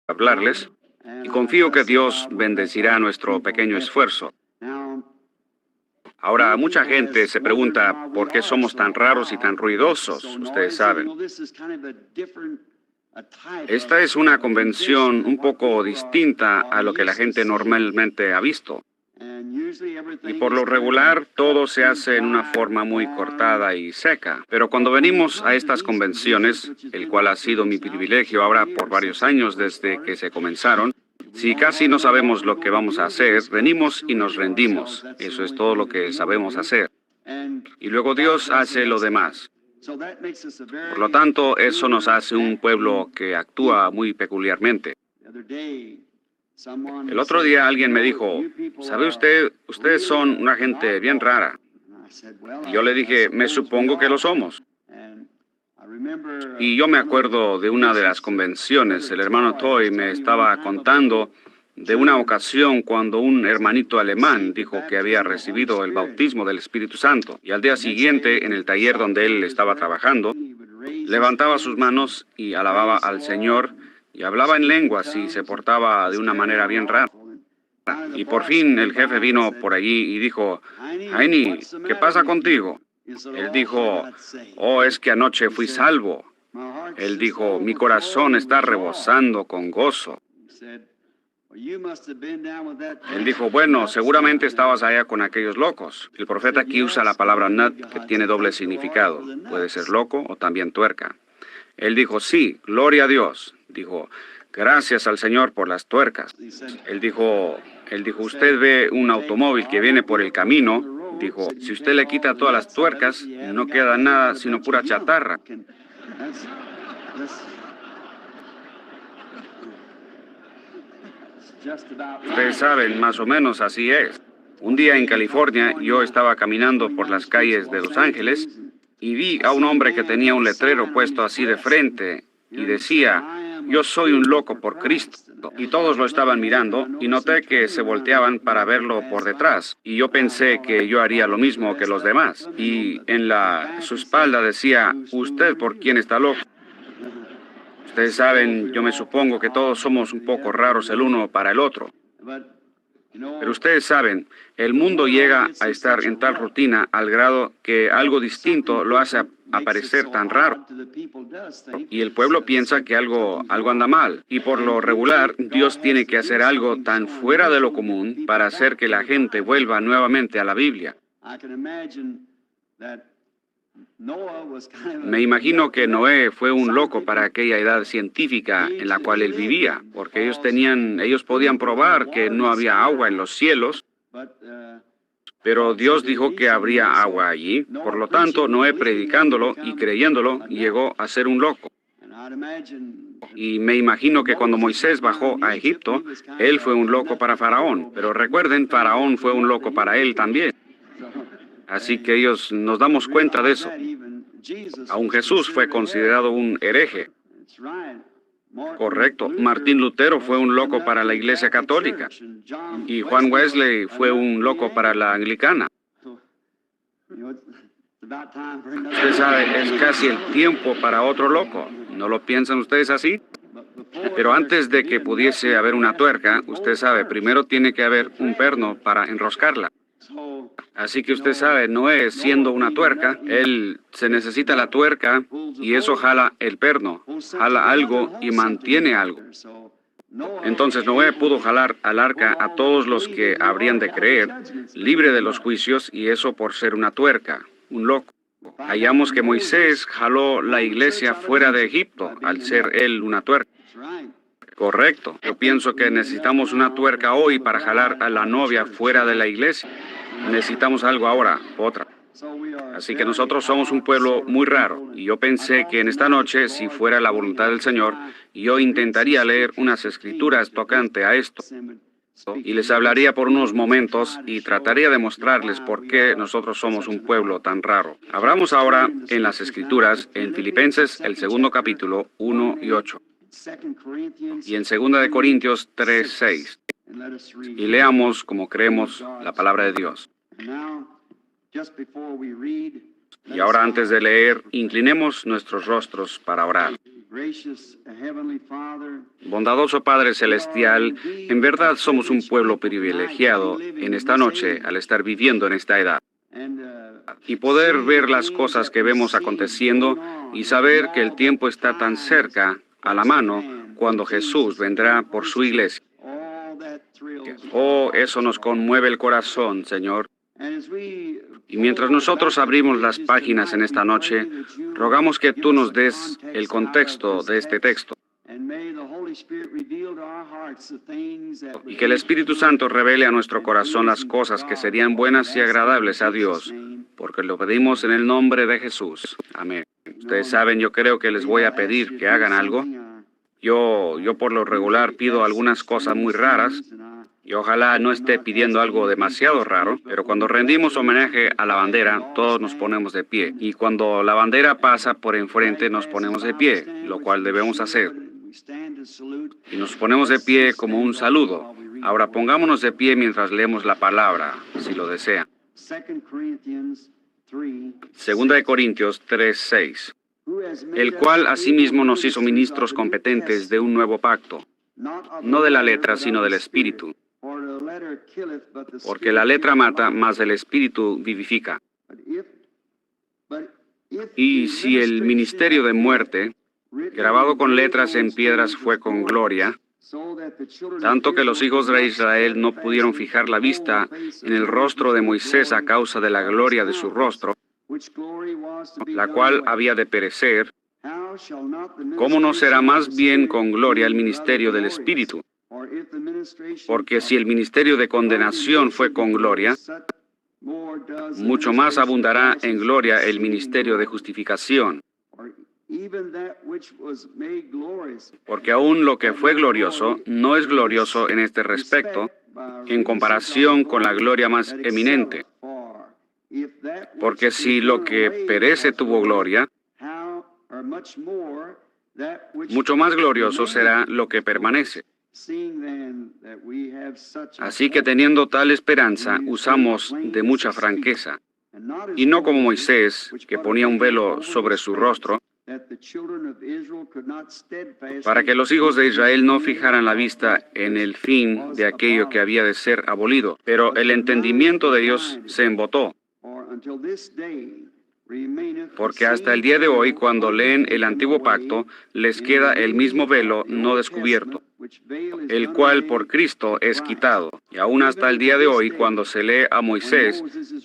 hablarles y confío que Dios bendecirá nuestro pequeño esfuerzo. Ahora, mucha gente se pregunta por qué somos tan raros y tan ruidosos, ustedes saben. Esta es una convención un poco distinta a lo que la gente normalmente ha visto. Y por lo regular, todo se hace en una forma muy cortada y seca. Pero cuando venimos a estas convenciones, el cual ha sido mi privilegio ahora por varios años desde que se comenzaron, si casi no sabemos lo que vamos a hacer, venimos y nos rendimos. Eso es todo lo que sabemos hacer. Y luego Dios hace lo demás. Por lo tanto, eso nos hace un pueblo que actúa muy peculiarmente. El otro día alguien me dijo, ¿sabe usted, ustedes son una gente bien rara? Y yo le dije, me supongo que lo somos. Y yo me acuerdo de una de las convenciones, el hermano Toy me estaba contando de una ocasión cuando un hermanito alemán dijo que había recibido el bautismo del Espíritu Santo. Y al día siguiente, en el taller donde él estaba trabajando, levantaba sus manos y alababa al Señor y hablaba en lenguas y se portaba de una manera bien rara. Y por fin el jefe vino por allí y dijo, Heini, ¿qué pasa contigo? Él dijo, oh, es que anoche fui salvo. Él dijo, mi corazón está rebosando con gozo. Él dijo, bueno, seguramente estabas allá con aquellos locos. El profeta aquí usa la palabra nut, que tiene doble significado. Puede ser loco o también tuerca. Él dijo, sí, gloria a Dios. Dijo, gracias al Señor por las tuercas. Él dijo, usted ve un automóvil que viene por el camino. Dijo, si usted le quita todas las tuercas, no queda nada sino pura chatarra. Ustedes saben, más o menos así es. Un día en California, yo estaba caminando por las calles de Los Ángeles y vi a un hombre que tenía un letrero puesto así de frente y decía, yo soy un loco por Cristo. Y todos lo estaban mirando y noté que se volteaban para verlo por detrás. Y yo pensé que yo haría lo mismo que los demás. Y en su espalda decía, ¿usted por quién está loco? Ustedes saben, yo me supongo que todos somos un poco raros el uno para el otro. Pero ustedes saben, el mundo llega a estar en tal rutina al grado que algo distinto lo hace aparecer tan raro. Y el pueblo piensa que algo anda mal. Y por lo regular, Dios tiene que hacer algo tan fuera de lo común para hacer que la gente vuelva nuevamente a la Biblia. Me imagino que Noé fue un loco para aquella edad científica en la cual él vivía, porque ellos podían probar que no había agua en los cielos, pero Dios dijo que habría agua allí. Por lo tanto, Noé predicándolo y creyéndolo llegó a ser un loco. Y me imagino que cuando Moisés bajó a Egipto, él fue un loco para Faraón, pero recuerden, Faraón fue un loco para él también. Así que nos damos cuenta de eso. Aún Jesús fue considerado un hereje. Correcto. Martín Lutero fue un loco para la Iglesia Católica. Y Juan Wesley fue un loco para la Anglicana. Usted sabe, es casi el tiempo para otro loco. ¿No lo piensan ustedes así? Pero antes de que pudiese haber una tuerca, usted sabe, primero tiene que haber un perno para enroscarla. Así que usted sabe, Noé siendo una tuerca, se necesita la tuerca y eso jala el perno, jala algo y mantiene algo. Entonces Noé pudo jalar al arca a todos los que habrían de creer, libre de los juicios, y eso por ser una tuerca, un loco. Hallamos que Moisés jaló la iglesia fuera de Egipto, al ser él una tuerca. Correcto. Yo pienso que necesitamos una tuerca hoy para jalar a la novia fuera de la iglesia. Necesitamos algo ahora, otra. Así que nosotros somos un pueblo muy raro. Y yo pensé que en esta noche, si fuera la voluntad del Señor, yo intentaría leer unas escrituras tocante a esto. Y les hablaría por unos momentos y trataría de mostrarles por qué nosotros somos un pueblo tan raro. Abramos ahora en las escrituras, en Filipenses, el 2º capítulo, 1 y 8. Y en 2 Corintios 3, 6. Y leamos como creemos la palabra de Dios. Y ahora antes de leer, inclinemos nuestros rostros para orar. Bondadoso Padre Celestial, en verdad somos un pueblo privilegiado en esta noche al estar viviendo en esta edad y poder ver las cosas que vemos aconteciendo y saber que el tiempo está tan cerca, a la mano, cuando Jesús vendrá por su iglesia. Oh, eso nos conmueve el corazón, Señor. Y mientras nosotros abrimos las páginas en esta noche, rogamos que tú nos des el contexto de este texto y que el Espíritu Santo revele a nuestro corazón las cosas que serían buenas y agradables a Dios, porque lo pedimos en el nombre de Jesús. Amén. Ustedes saben, yo creo que les voy a pedir que hagan algo. Yo por lo regular pido algunas cosas muy raras, y ojalá no esté pidiendo algo demasiado raro, pero cuando rendimos homenaje a la bandera, todos nos ponemos de pie. Y cuando la bandera pasa por enfrente, nos ponemos de pie, lo cual debemos hacer. Y nos ponemos de pie como un saludo. Ahora pongámonos de pie mientras leemos la palabra, si lo desean. 2 de Corintios 3:6. El cual asimismo nos hizo ministros competentes de un nuevo pacto, no de la letra, sino del Espíritu. Porque la letra mata, mas el Espíritu vivifica. Y si el ministerio de muerte, grabado con letras en piedras, fue con gloria, tanto que los hijos de Israel no pudieron fijar la vista en el rostro de Moisés a causa de la gloria de su rostro, la cual había de perecer, ¿cómo no será más bien con gloria el ministerio del Espíritu? Porque si el ministerio de condenación fue con gloria, mucho más abundará en gloria el ministerio de justificación. Porque aún lo que fue glorioso no es glorioso en este respecto, en comparación con la gloria más eminente. Porque si lo que perece tuvo gloria, mucho más glorioso será lo que permanece. Así que teniendo tal esperanza, usamos de mucha franqueza, y no como Moisés, que ponía un velo sobre su rostro, para que los hijos de Israel no fijaran la vista en el fin de aquello que había de ser abolido. Pero el entendimiento de Dios se embotó, porque hasta el día de hoy, cuando leen el antiguo pacto, les queda el mismo velo no descubierto, el cual por Cristo es quitado. Y aún hasta el día de hoy, cuando se lee a Moisés,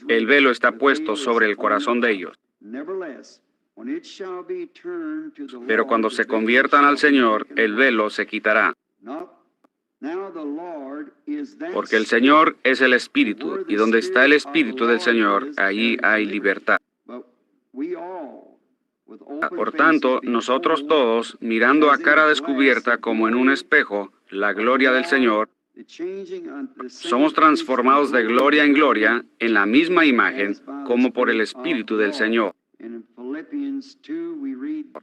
el velo está puesto sobre el corazón de ellos. Pero cuando se conviertan al Señor, el velo se quitará. Porque el Señor es el Espíritu, y donde está el Espíritu del Señor, allí hay libertad. Por tanto, nosotros todos, mirando a cara descubierta como en un espejo, la gloria del Señor, somos transformados de gloria en gloria en la misma imagen como por el Espíritu del Señor.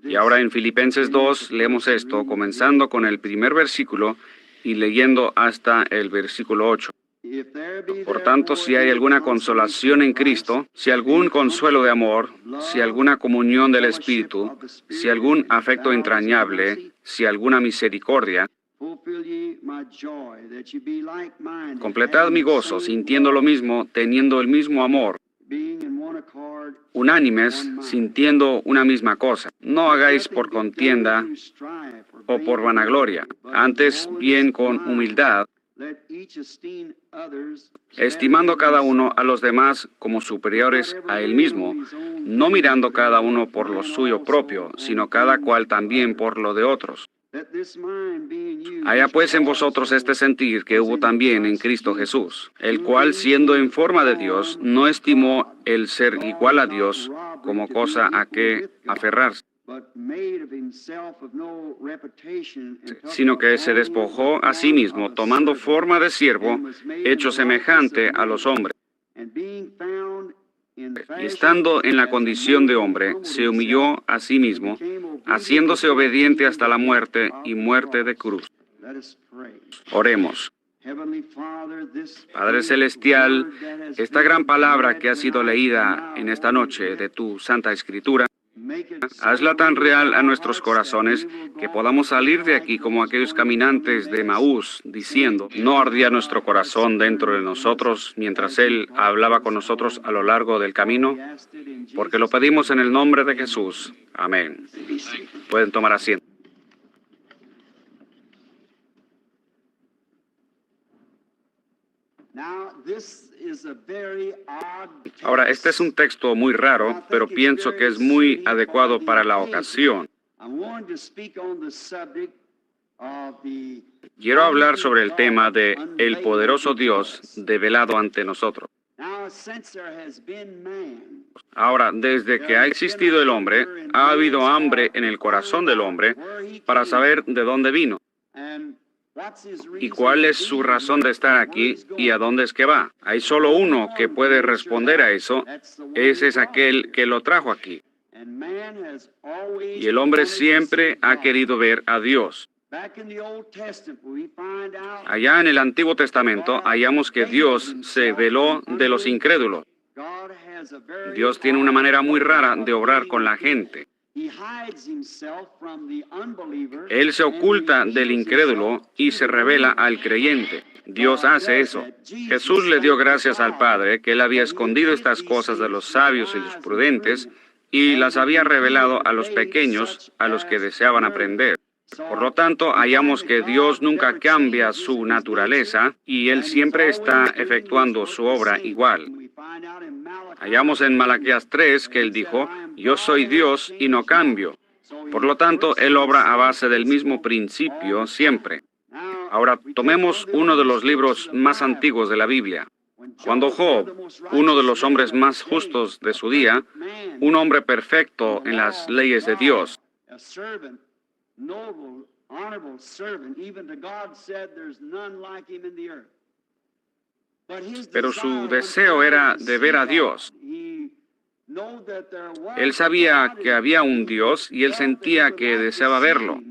Y ahora en Filipenses 2 leemos esto, comenzando con el primer versículo y leyendo hasta el versículo 8. Por tanto, si hay alguna consolación en Cristo, si algún consuelo de amor, si alguna comunión del Espíritu, si algún afecto entrañable, si alguna misericordia, completad mi gozo, sintiendo lo mismo, teniendo el mismo amor, unánimes, sintiendo una misma cosa. No hagáis por contienda o por vanagloria, antes bien con humildad, estimando cada uno a los demás como superiores a él mismo, no mirando cada uno por lo suyo propio, sino cada cual también por lo de otros. Haya pues en vosotros este sentir que hubo también en Cristo Jesús, el cual, siendo en forma de Dios, no estimó el ser igual a Dios como cosa a que aferrarse, sino que se despojó a sí mismo, tomando forma de siervo, hecho semejante a los hombres. Y estando en la condición de hombre, se humilló a sí mismo, haciéndose obediente hasta la muerte y muerte de cruz. Oremos. Padre Celestial, esta gran palabra que ha sido leída en esta noche de tu Santa Escritura, Hazla tan real a nuestros corazones que podamos salir de aquí como aquellos caminantes de Emaús, diciendo, ¿no ardía nuestro corazón dentro de nosotros mientras Él hablaba con nosotros a lo largo del camino? Porque lo pedimos en el nombre de Jesús. Amén. Pueden tomar asiento. Ahora, este es un texto muy raro, pero pienso que es muy adecuado para la ocasión. Quiero hablar sobre el tema de el poderoso Dios develado ante nosotros. Ahora, desde que ha existido el hombre, ha habido hambre en el corazón del hombre para saber de dónde vino y cuál es su razón de estar aquí y a dónde es que va. Hay solo uno que puede responder a eso, ese es aquel que lo trajo aquí. Y el hombre siempre ha querido ver a Dios. Allá en el Antiguo Testamento hallamos que Dios se veló de los incrédulos. Dios tiene una manera muy rara de obrar con la gente. Él se oculta del incrédulo y se revela al creyente. Dios hace eso. Jesús le dio gracias al Padre que Él había escondido estas cosas de los sabios y los prudentes y las había revelado a los pequeños, a los que deseaban aprender. Por lo tanto, hallamos que Dios nunca cambia su naturaleza y Él siempre está efectuando su obra igual. Hallamos en Malaquías 3 que Él dijo, yo soy Dios y no cambio. Por lo tanto, Él obra a base del mismo principio siempre. Ahora, tomemos uno de los libros más antiguos de la Biblia. Cuando Job, uno de los hombres más justos de su día, un hombre perfecto en las leyes de Dios, pero su deseo era de ver a Dios. Él sabía que había un Dios y él sentía que deseaba verlo.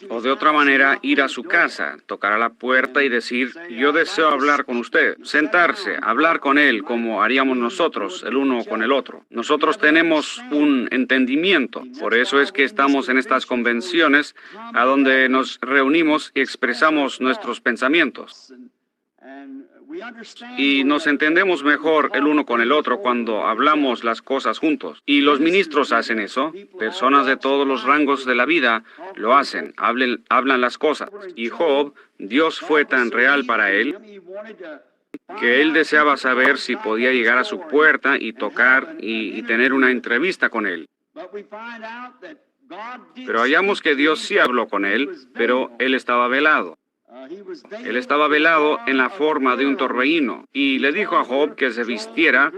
O de otra manera, ir a su casa, tocar a la puerta y decir, yo deseo hablar con usted. Sentarse, hablar con él como haríamos nosotros, el uno con el otro. Nosotros tenemos un entendimiento. Por eso es que estamos en estas convenciones a donde nos reunimos y expresamos nuestros pensamientos. Y nos entendemos mejor el uno con el otro cuando hablamos las cosas juntos. Y los ministros hacen eso. Personas de todos los rangos de la vida lo hacen, hablan las cosas. Y Job, Dios fue tan real para él que él deseaba saber si podía llegar a su puerta y tocar y tener una entrevista con él. Pero hallamos que Dios sí habló con él, pero él estaba velado. Él estaba velado en la forma de un torbellino y le dijo a Job que se vistiera,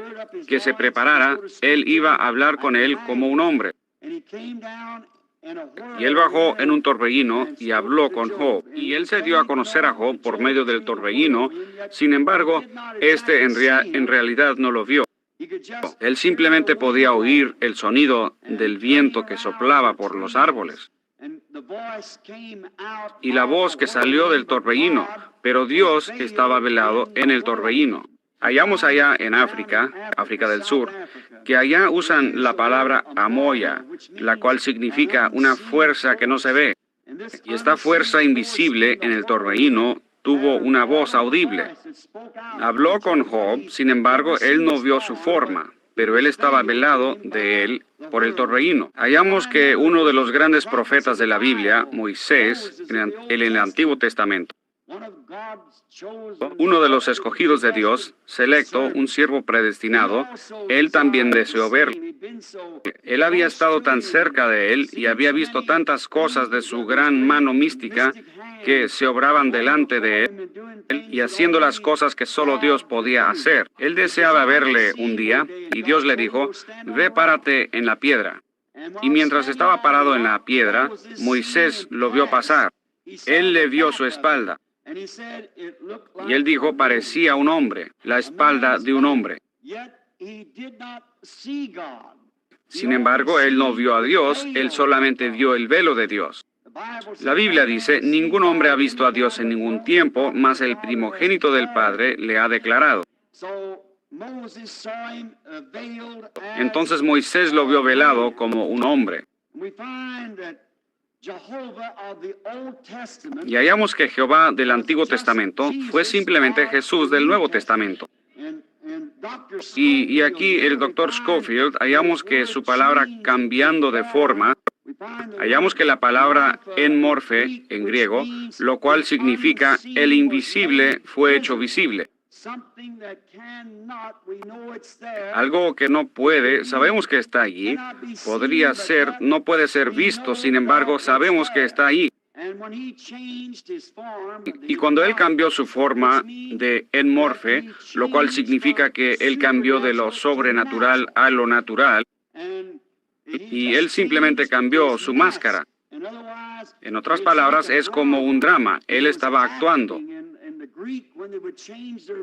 que se preparara. Él iba a hablar con él como un hombre. Y él bajó en un torbellino y habló con Job. Y él se dio a conocer a Job por medio del torbellino. Sin embargo, en realidad no lo vio. Él simplemente podía oír el sonido del viento que soplaba por los árboles. Y la voz que salió del torbellino, pero Dios estaba velado en el torbellino. Hallamos allá en África, África del Sur, que allá usan la palabra amoya, la cual significa una fuerza que no se ve. Y esta fuerza invisible en el torbellino tuvo una voz audible. Habló con Job, sin embargo, él no vio su forma, pero él estaba velado de él por el torbellino. Hallamos que uno de los grandes profetas de la Biblia, Moisés, en el Antiguo Testamento, uno de los escogidos de Dios, selecto, un siervo predestinado, él también deseó verlo. Él había estado tan cerca de él y había visto tantas cosas de su gran mano mística que se obraban delante de él y haciendo las cosas que solo Dios podía hacer. Él deseaba verle un día y Dios le dijo, ve, párate en la piedra. Y mientras estaba parado en la piedra, Moisés lo vio pasar. Él le vio su espalda. Y él dijo, parecía un hombre, la espalda de un hombre. Sin embargo, él no vio a Dios, él solamente vio el velo de Dios. La Biblia dice, ningún hombre ha visto a Dios en ningún tiempo, mas el primogénito del Padre le ha declarado. Entonces Moisés lo vio velado como un hombre. Y hallamos que Jehová del Antiguo Testamento fue simplemente Jesús del Nuevo Testamento. Y aquí el Dr. Scofield hallamos que su palabra cambiando de forma, hallamos que la palabra en morfe en griego, lo cual significa el invisible fue hecho visible. Algo que no puede, sabemos que está allí, podría ser, no puede ser visto, sin embargo, sabemos que está allí. Y cuando él cambió su forma de en morfe, lo cual significa que él cambió de lo sobrenatural a lo natural, y él simplemente cambió su máscara. En otras palabras, es como un drama, él estaba actuando.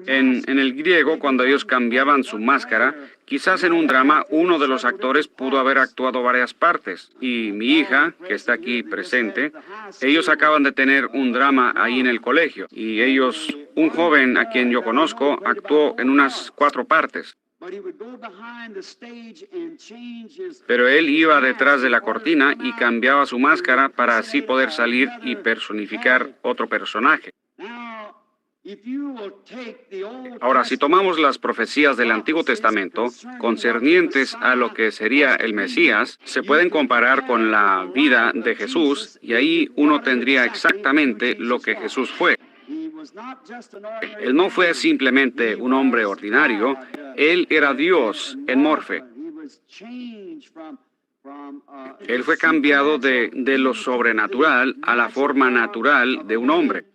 En el griego, cuando ellos cambiaban su máscara, quizás en un drama, uno de los actores pudo haber actuado varias partes. Y mi hija, que está aquí presente, ellos acaban de tener un drama ahí en el colegio. Y ellos, un joven a quien yo conozco, actuó en unas 4 partes. Pero él iba detrás de la cortina y cambiaba su máscara para así poder salir y personificar otro personaje. Ahora, si tomamos las profecías del Antiguo Testamento concernientes a lo que sería el Mesías, se pueden comparar con la vida de Jesús y ahí uno tendría exactamente lo que Jesús fue. Él no fue simplemente un hombre ordinario, él era Dios en morfe. Él fue cambiado de lo sobrenatural a la forma natural de un hombre.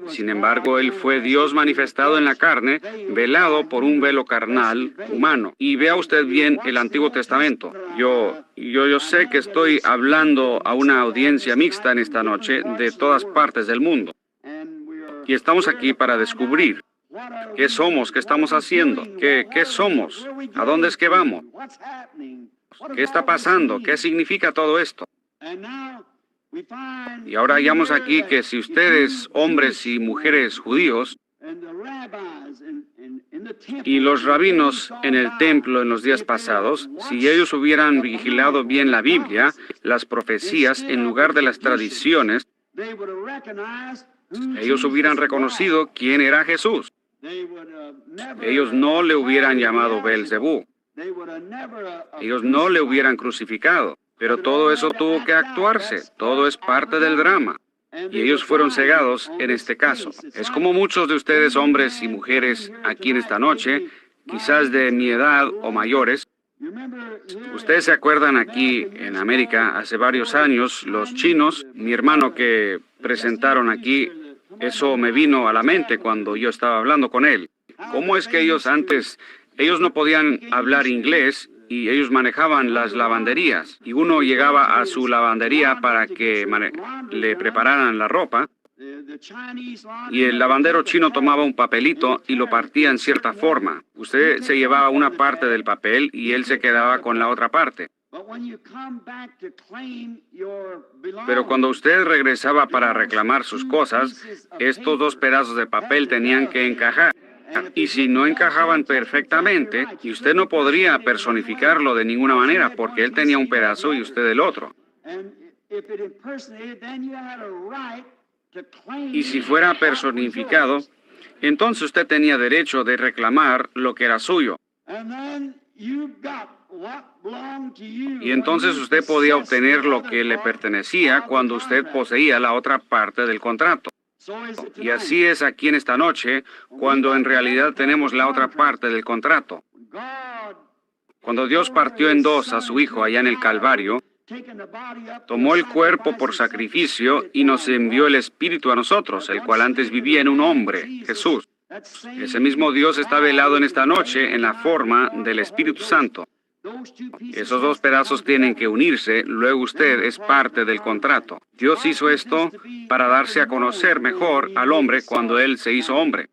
Sin embargo, él fue Dios manifestado en la carne, velado por un velo carnal humano. Y vea usted bien el Antiguo Testamento. Yo sé que estoy hablando a una audiencia mixta en esta noche de todas partes del mundo. Y estamos aquí para descubrir qué somos, qué estamos haciendo, qué somos, a dónde es que vamos, qué está pasando, qué significa todo esto. Y ahora hallamos aquí que si ustedes, hombres y mujeres judíos, y los rabinos en el templo en los días pasados, si ellos hubieran vigilado bien la Biblia, las profecías, en lugar de las tradiciones, ellos hubieran reconocido quién era Jesús. Ellos no le hubieran llamado Beelzebú. Ellos no le hubieran crucificado. Pero todo eso tuvo que actuarse, todo es parte del drama. Y ellos fueron cegados en este caso. Es como muchos de ustedes, hombres y mujeres, aquí en esta noche, quizás de mi edad o mayores. Ustedes se acuerdan aquí en América, hace varios años, los chinos, mi hermano que presentaron aquí, eso me vino a la mente cuando yo estaba hablando con él. ¿Cómo es que ellos no podían hablar inglés? Y ellos manejaban las lavanderías. Y uno llegaba a su lavandería para que le prepararan la ropa. Y el lavandero chino tomaba un papelito y lo partía en cierta forma. Usted se llevaba una parte del papel y él se quedaba con la otra parte. Pero cuando usted regresaba para reclamar sus cosas, estos 2 pedazos de papel tenían que encajar. Y si no encajaban perfectamente, y usted no podría personificarlo de ninguna manera, porque él tenía un pedazo y usted el otro. Y si fuera personificado, entonces usted tenía derecho de reclamar lo que era suyo. Y entonces usted podía obtener lo que le pertenecía cuando usted poseía la otra parte del contrato. Y así es aquí en esta noche, cuando en realidad tenemos la otra parte del contrato. Cuando Dios partió en 2 a su Hijo allá en el Calvario, tomó el cuerpo por sacrificio y nos envió el Espíritu a nosotros, el cual antes vivía en un hombre, Jesús. Ese mismo Dios está velado en esta noche en la forma del Espíritu Santo. Esos 2 pedazos tienen que unirse, luego usted es parte del contrato. Dios hizo esto para darse a conocer mejor al hombre cuando Él se hizo hombre.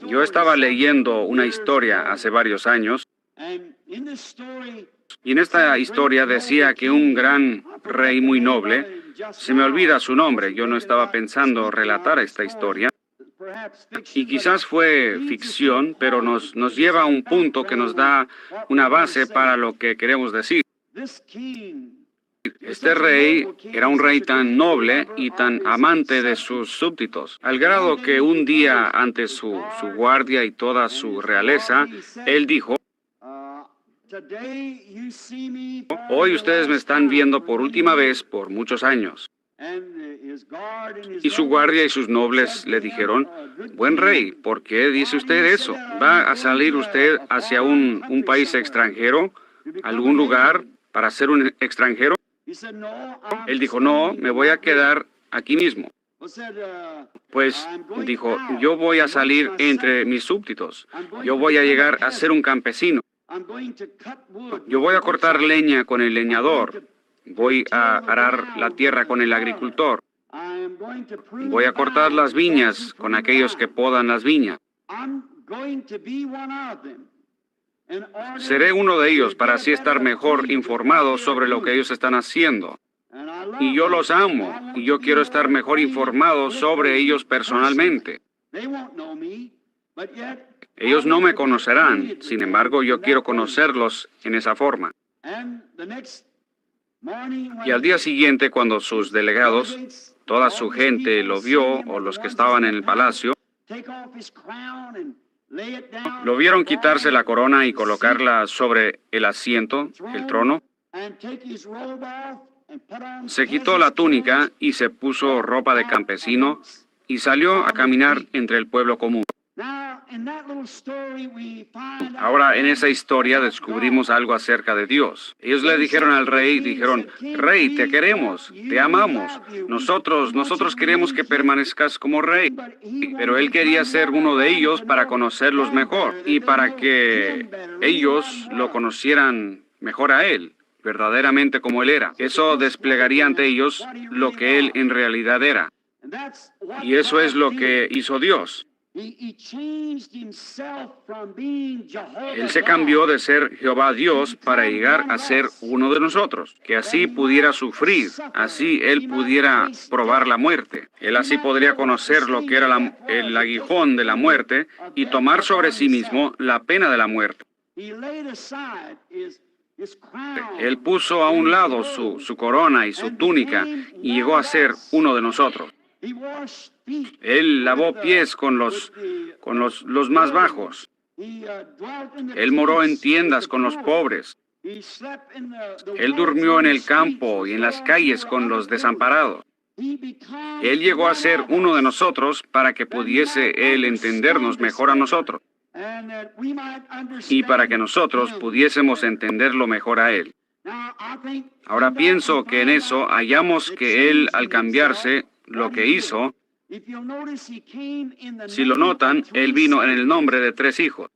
Yo estaba leyendo una historia hace varios años, y en esta historia decía que un gran rey muy noble, se me olvida su nombre, yo no estaba pensando relatar esta historia, Y quizás fue ficción, pero nos lleva a un punto que nos da una base para lo que queremos decir. Este rey era un rey tan noble y tan amante de sus súbditos, al grado que un día ante su guardia y toda su realeza, él dijo: hoy ustedes me están viendo por última vez por muchos años. Y su guardia y sus nobles le dijeron: buen rey, ¿por qué dice usted eso? ¿Va a salir usted hacia un país extranjero, algún lugar, para ser un extranjero? Él dijo: no, me voy a quedar aquí mismo. Pues dijo: yo voy a salir entre mis súbditos. Yo voy a llegar a ser un campesino. Yo voy a cortar leña con el leñador. Voy a arar la tierra con el agricultor. Voy a cortar las viñas con aquellos que podan las viñas. Seré uno de ellos para así estar mejor informado sobre lo que ellos están haciendo. Y yo los amo, y yo quiero estar mejor informado sobre ellos personalmente. Ellos no me conocerán, sin embargo, yo quiero conocerlos en esa forma. Y al día siguiente, cuando sus delegados, toda su gente lo vio, o los que estaban en el palacio, lo vieron quitarse la corona y colocarla sobre el asiento, el trono. Se quitó la túnica y se puso ropa de campesino y salió a caminar entre el pueblo común. Ahora, en esa historia descubrimos algo acerca de Dios. Ellos le dijeron al rey, rey, te queremos, te amamos. Nosotros queremos que permanezcas como rey. Pero él quería ser uno de ellos para conocerlos mejor y para que ellos lo conocieran mejor a él, verdaderamente como él era. Eso desplegaría ante ellos lo que él en realidad era. Y eso es lo que hizo Dios. Él se cambió de ser Jehová Dios para llegar a ser uno de nosotros, que así pudiera sufrir, así él pudiera probar la muerte. Él así podría conocer lo que era el aguijón de la muerte y tomar sobre sí mismo la pena de la muerte. Él puso a un lado su corona y su túnica y llegó a ser uno de nosotros. Él lavó pies con los más bajos. Él moró en tiendas con los pobres. Él durmió en el campo y en las calles con los desamparados. Él llegó a ser uno de nosotros para que pudiese Él entendernos mejor a nosotros y para que nosotros pudiésemos entenderlo mejor a Él. Ahora pienso que en eso hallamos que Él, al cambiarse, lo que hizo, si lo notan, Él vino en el nombre de 3 hijos.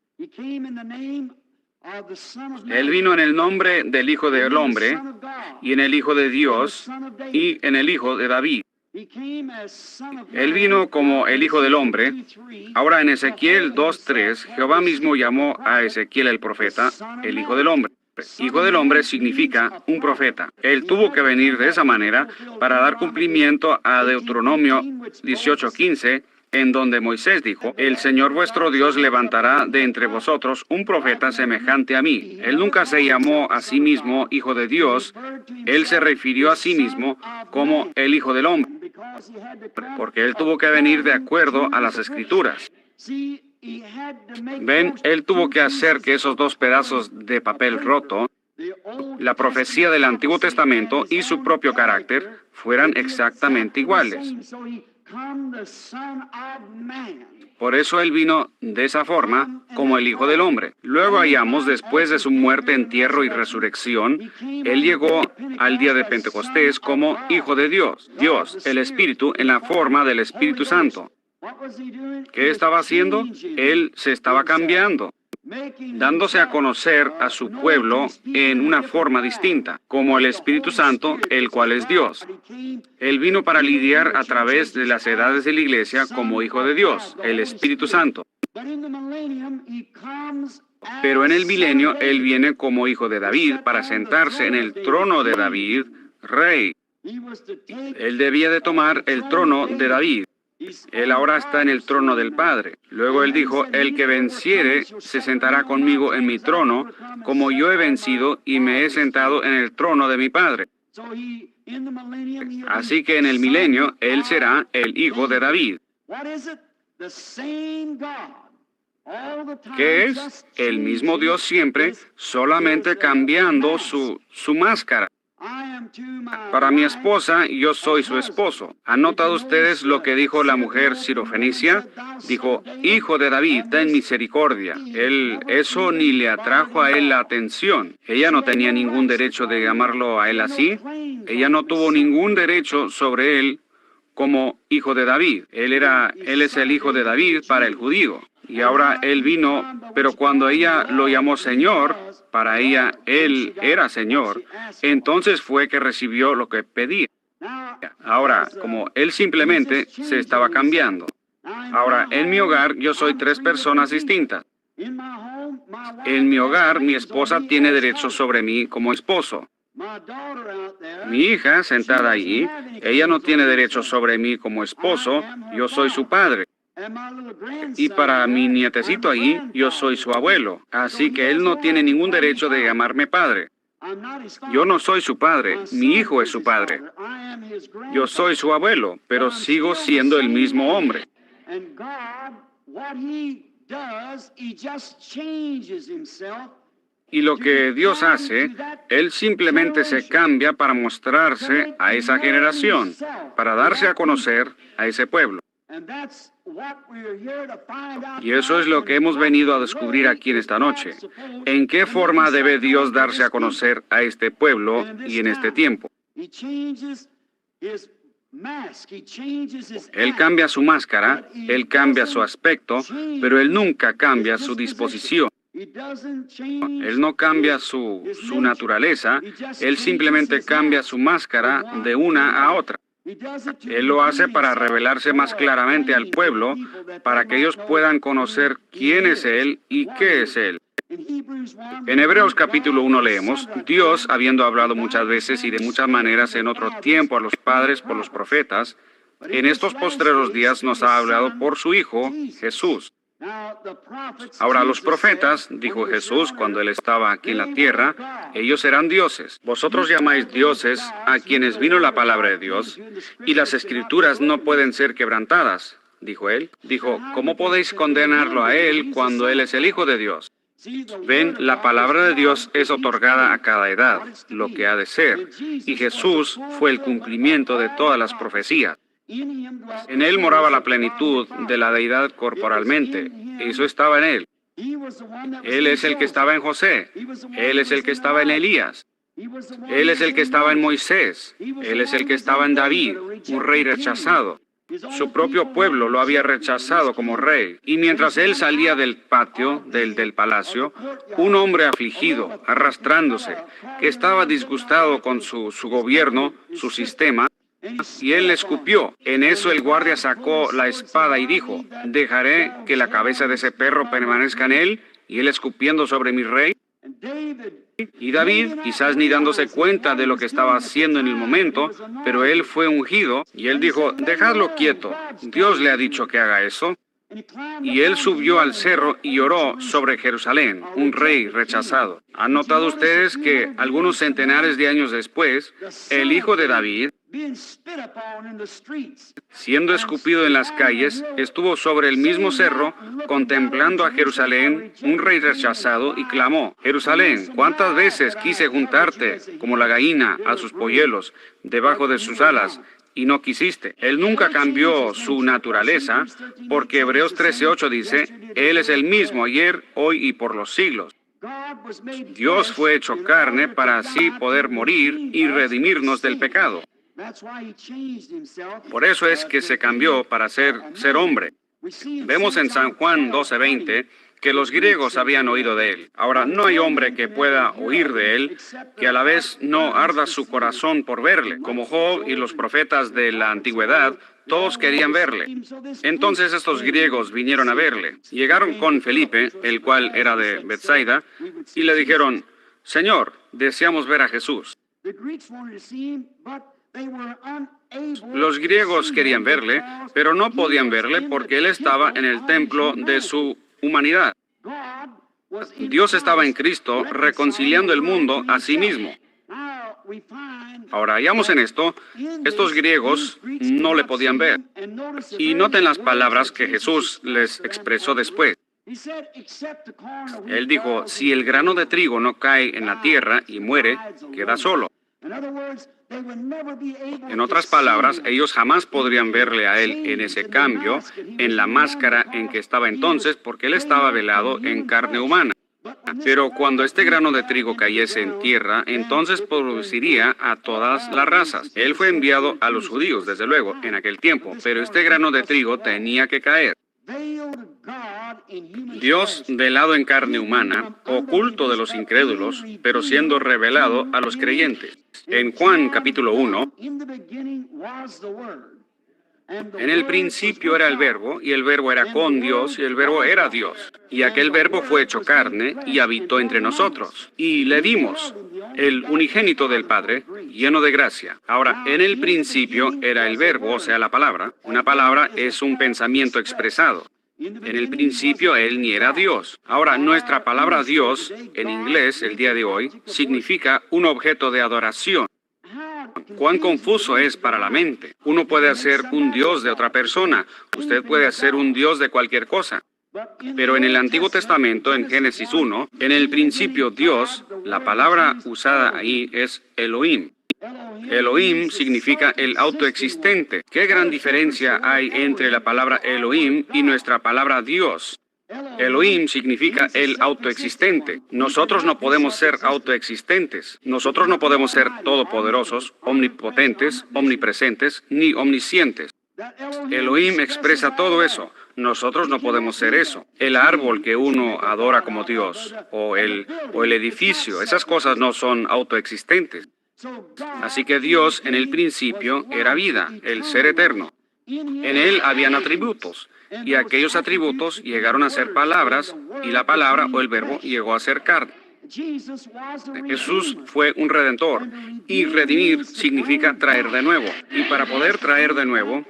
Él vino en el nombre del Hijo del Hombre, y en el Hijo de Dios, y en el Hijo de David. Él vino como el Hijo del Hombre. Ahora en Ezequiel 2:3, Jehová mismo llamó a Ezequiel el profeta, el Hijo del Hombre. Hijo del Hombre significa un profeta. Él tuvo que venir de esa manera para dar cumplimiento a Deuteronomio 18:15, en donde Moisés dijo: el Señor vuestro Dios levantará de entre vosotros un profeta semejante a mí. Él nunca se llamó a sí mismo Hijo de Dios. Él se refirió a sí mismo como el Hijo del Hombre, porque Él tuvo que venir de acuerdo a las Escrituras. Ven, Él tuvo que hacer que esos 2 pedazos de papel roto, la profecía del Antiguo Testamento y su propio carácter, fueran exactamente iguales. Por eso Él vino de esa forma, como el Hijo del Hombre. Luego hallamos, después de su muerte, entierro y resurrección, Él llegó al día de Pentecostés como Hijo de Dios, Dios, el Espíritu, en la forma del Espíritu Santo. ¿Qué estaba haciendo? Él se estaba cambiando, dándose a conocer a su pueblo en una forma distinta, como el Espíritu Santo, el cual es Dios. Él vino para lidiar a través de las edades de la iglesia como Hijo de Dios, el Espíritu Santo. Pero en el milenio, Él viene como Hijo de David para sentarse en el trono de David, rey. Él debía de tomar el trono de David. Él ahora está en el trono del Padre. Luego él dijo, el que venciere se sentará conmigo en mi trono, como yo he vencido y me he sentado en el trono de mi Padre. Así que en el milenio él será el hijo de David. ¿Qué es? El mismo Dios siempre, solamente cambiando su máscara. Para mi esposa, yo soy su esposo. ¿Han notado ustedes lo que dijo la mujer sirofenicia? Dijo, hijo de David, ten misericordia. Eso ni le atrajo a él la atención. Ella no tenía ningún derecho de llamarlo a él así. Ella no tuvo ningún derecho sobre él como hijo de David. Él es el hijo de David para el judío. Y ahora él vino, pero cuando ella lo llamó Señor, para ella él era Señor, entonces fue que recibió lo que pedía. Ahora, como él simplemente se estaba cambiando. Ahora, en mi hogar yo soy tres personas distintas. En mi hogar mi esposa tiene derecho sobre mí como esposo. Mi hija sentada allí, ella no tiene derecho sobre mí como esposo, yo soy su padre. Y para mi nietecito ahí, yo soy su abuelo, así que él no tiene ningún derecho de llamarme padre. Yo no soy su padre, mi hijo es su padre. Yo soy su abuelo, pero sigo siendo el mismo hombre. Y lo que Dios hace, Él simplemente se cambia para mostrarse a esa generación, para darse a conocer a ese pueblo. Y eso es lo que hemos venido a descubrir aquí en esta noche. ¿En qué forma debe Dios darse a conocer a este pueblo y en este tiempo? Él cambia su máscara, Él cambia su aspecto, pero Él nunca cambia su disposición. Él no cambia su naturaleza, Él simplemente cambia su máscara de una a otra. Él lo hace para revelarse más claramente al pueblo, para que ellos puedan conocer quién es Él y qué es Él. En Hebreos capítulo 1 leemos, Dios, habiendo hablado muchas veces y de muchas maneras en otro tiempo a los padres por los profetas, en estos postreros días nos ha hablado por su Hijo, Jesús. Ahora los profetas, dijo Jesús cuando Él estaba aquí en la tierra, ellos eran dioses. Vosotros llamáis dioses a quienes vino la palabra de Dios, y las escrituras no pueden ser quebrantadas, dijo Él. Dijo, ¿cómo podéis condenarlo a Él cuando Él es el Hijo de Dios? Ven, la palabra de Dios es otorgada a cada edad, lo que ha de ser, y Jesús fue el cumplimiento de todas las profecías. En Él moraba la plenitud de la deidad corporalmente. Eso estaba en Él. Él es el que estaba en José. Él es el que estaba en Elías. Él es el que estaba en Moisés. Él es el que estaba en David, un rey rechazado. Su propio pueblo lo había rechazado como rey. Y mientras él salía del patio, del palacio, un hombre afligido, arrastrándose, que estaba disgustado con su gobierno, su sistema, y él le escupió. En eso el guardia sacó la espada y dijo, ¿dejaré que la cabeza de ese perro permanezca en él? Y él escupiendo sobre mi rey. Y David, quizás ni dándose cuenta de lo que estaba haciendo en el momento, pero él fue ungido, y él dijo, dejadlo quieto, Dios le ha dicho que haga eso. Y él subió al cerro y oró sobre Jerusalén, un rey rechazado. ¿Han notado ustedes que algunos centenares de años después, el hijo de David, siendo escupido en las calles, estuvo sobre el mismo cerro, contemplando a Jerusalén, un rey rechazado, y clamó, Jerusalén, ¿cuántas veces quise juntarte, como la gallina, a sus polluelos, debajo de sus alas, y no quisiste? Él nunca cambió su naturaleza, porque Hebreos 13:8 dice, Él es el mismo ayer, hoy y por los siglos. Dios fue hecho carne para así poder morir y redimirnos del pecado. Por eso es que se cambió para ser hombre. Vemos en San Juan 12:20 que los griegos habían oído de él. Ahora, no hay hombre que pueda oír de él que a la vez no arda su corazón por verle. Como Job y los profetas de la antigüedad, todos querían verle. Entonces estos griegos vinieron a verle. Llegaron con Felipe, el cual era de Betsaida, y le dijeron, Señor, deseamos ver a Jesús. Los griegos querían verle, pero no podían verle porque él estaba en el templo de su humanidad. Dios estaba en Cristo reconciliando el mundo a sí mismo. Ahora, hallamos en esto, estos griegos no le podían ver. Y noten las palabras que Jesús les expresó después. Él dijo, si el grano de trigo no cae en la tierra y muere, queda solo. En otras palabras, ellos jamás podrían verle a él en ese cambio, en la máscara en que estaba entonces, porque él estaba velado en carne humana. Pero cuando este grano de trigo cayese en tierra, entonces produciría a todas las razas. Él fue enviado a los judíos, desde luego, en aquel tiempo, pero este grano de trigo tenía que caer. Dios, velado en carne humana, oculto de los incrédulos, pero siendo revelado a los creyentes. En Juan capítulo 1, en el principio era el Verbo, y el Verbo era con Dios, y el Verbo era Dios. Y aquel Verbo fue hecho carne, y habitó entre nosotros. Y le vimos, el unigénito del Padre, lleno de gracia. Ahora, en el principio era el Verbo, o sea, la palabra. Una palabra es un pensamiento expresado. En el principio Él ni era Dios. Ahora, nuestra palabra Dios, en inglés, el día de hoy, significa un objeto de adoración. Cuán confuso es para la mente. Uno puede hacer un Dios de otra persona. Usted puede hacer un Dios de cualquier cosa. Pero en el Antiguo Testamento, en Génesis 1, en el principio Dios, la palabra usada ahí es Elohim. Elohim significa el autoexistente. ¿Qué gran diferencia hay entre la palabra Elohim y nuestra palabra Dios? Elohim significa el autoexistente. Nosotros no podemos ser autoexistentes. Nosotros no podemos ser todopoderosos, omnipotentes, omnipresentes, ni omniscientes. Elohim expresa todo eso. Nosotros no podemos ser eso. El árbol que uno adora como Dios, o el edificio, esas cosas no son autoexistentes. Así que Dios en el principio era vida, el ser eterno. En Él habían atributos, y aquellos atributos llegaron a ser palabras, y la palabra o el verbo llegó a ser carne. Jesús fue un redentor, y redimir significa traer de nuevo. Y para poder traer de nuevo,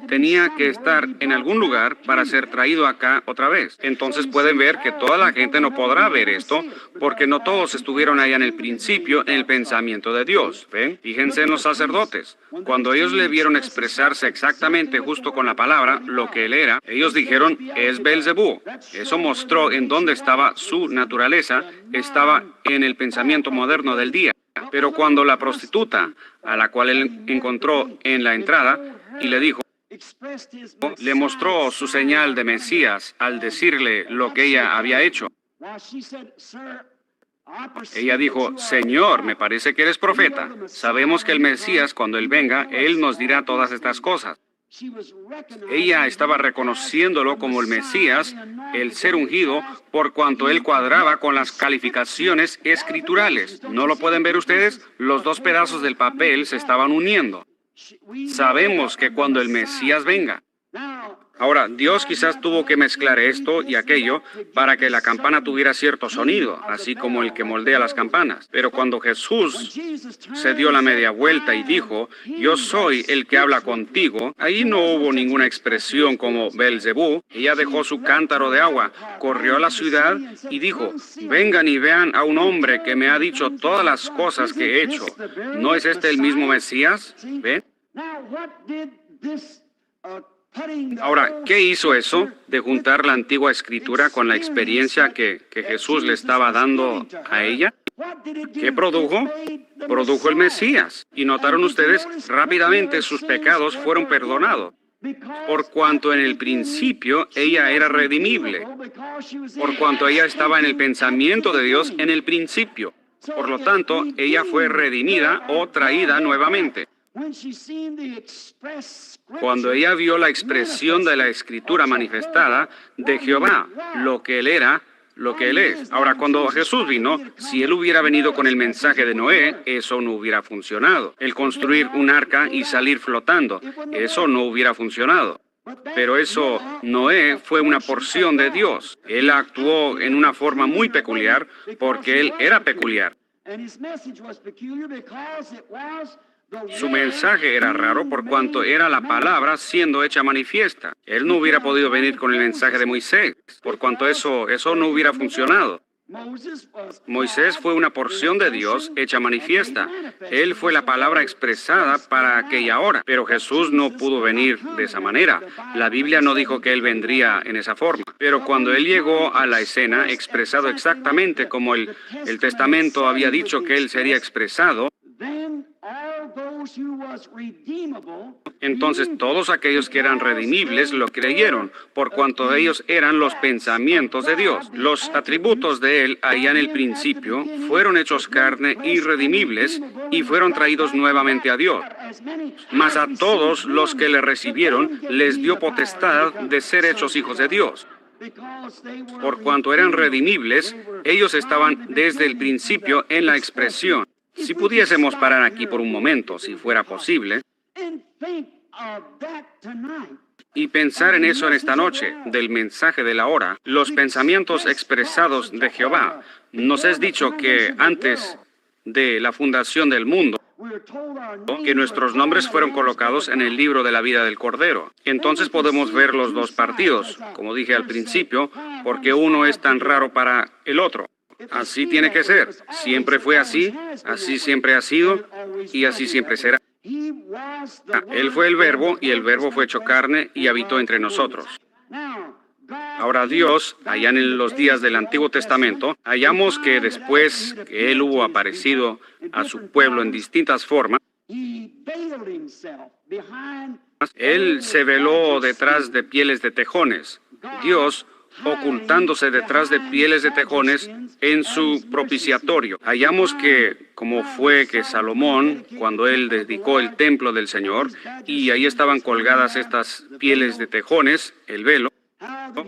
tenía que estar en algún lugar para ser traído acá otra vez. Entonces pueden ver que toda la gente no podrá ver esto, porque no todos estuvieron allá en el principio en el pensamiento de Dios. ¿Ven? Fíjense en los sacerdotes. Cuando ellos le vieron expresarse exactamente justo con la palabra lo que él era, ellos dijeron, es Belzebú. Eso mostró en dónde estaba su naturaleza, estaba en el pensamiento moderno del día. Pero cuando la prostituta, a la cual él encontró en la entrada, y le dijo, le mostró su señal de Mesías al decirle lo que ella había hecho. Ella dijo, Señor, me parece que eres profeta. Sabemos que el Mesías, cuando Él venga, Él nos dirá todas estas cosas. Ella estaba reconociéndolo como el Mesías, el ser ungido, por cuanto él cuadraba con las calificaciones escriturales. ¿No lo pueden ver ustedes? Los dos pedazos del papel se estaban uniendo. Sabemos que cuando el Mesías venga. Ahora, Dios quizás tuvo que mezclar esto y aquello para que la campana tuviera cierto sonido, así como el que moldea las campanas. Pero cuando Jesús se dio la media vuelta y dijo, yo soy el que habla contigo, ahí no hubo ninguna expresión como Belzebú. Ella dejó su cántaro de agua, corrió a la ciudad y dijo, vengan y vean a un hombre que me ha dicho todas las cosas que he hecho. ¿No es este el mismo Mesías? ¿Ven? Ahora, ¿qué hizo eso de juntar la antigua escritura con la experiencia que Jesús le estaba dando a ella? ¿Qué produjo? Produjo el Mesías. Y notaron ustedes, rápidamente sus pecados fueron perdonados. Por cuanto en el principio ella era redimible. Por cuanto ella estaba en el pensamiento de Dios en el principio. Por lo tanto, ella fue redimida o traída nuevamente. Cuando ella vio la expresión de la Escritura manifestada de Jehová, lo que Él era, lo que Él es. Ahora, cuando Jesús vino, si Él hubiera venido con el mensaje de Noé, eso no hubiera funcionado. El construir un arca y salir flotando, eso no hubiera funcionado. Pero eso, Noé fue una porción de Dios. Él actuó en una forma muy peculiar porque Él era peculiar. Su mensaje era raro por cuanto era la palabra siendo hecha manifiesta. Él no hubiera podido venir con el mensaje de Moisés, por cuanto eso no hubiera funcionado. Moisés fue una porción de Dios hecha manifiesta. Él fue la palabra expresada para aquella hora, pero Jesús no pudo venir de esa manera. La Biblia no dijo que Él vendría en esa forma. Pero cuando Él llegó a la escena, expresado exactamente como el Testamento había dicho que Él sería expresado, entonces todos aquellos que eran redimibles lo creyeron, por cuanto ellos eran los pensamientos de Dios. Los atributos de Él allá en el principio fueron hechos carne y redimibles y fueron traídos nuevamente a Dios. Mas a todos los que le recibieron les dio potestad de ser hechos hijos de Dios. Por cuanto eran redimibles, ellos estaban desde el principio en la expresión. Si pudiésemos parar aquí por un momento, si fuera posible, y pensar en eso en esta noche, del mensaje de la hora, los pensamientos expresados de Jehová. Nos es dicho que antes de la fundación del mundo, que nuestros nombres fueron colocados en el libro de la vida del Cordero. Entonces podemos ver los dos partidos, como dije al principio, porque uno es tan raro para el otro. Así tiene que ser. Siempre fue así siempre ha sido, y así siempre será. Él fue el Verbo, y el Verbo fue hecho carne y habitó entre nosotros. Ahora Dios, allá en los días del Antiguo Testamento, hallamos que después que Él hubo aparecido a su pueblo en distintas formas, Él se veló detrás de pieles de tejones. Dios ocultándose detrás de pieles de tejones en su propiciatorio. Hallamos que, como fue que Salomón, cuando él dedicó el templo del Señor, y ahí estaban colgadas estas pieles de tejones, el velo,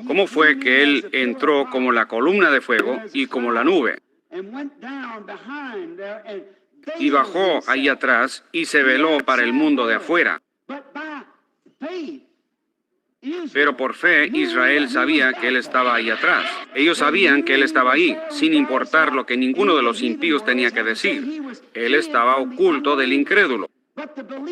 cómo fue que él entró como la columna de fuego y como la nube, y bajó ahí atrás y se veló para el mundo de afuera. Pero por fe, Israel sabía que Él estaba ahí atrás. Ellos sabían que Él estaba ahí, sin importar lo que ninguno de los impíos tenía que decir. Él estaba oculto del incrédulo.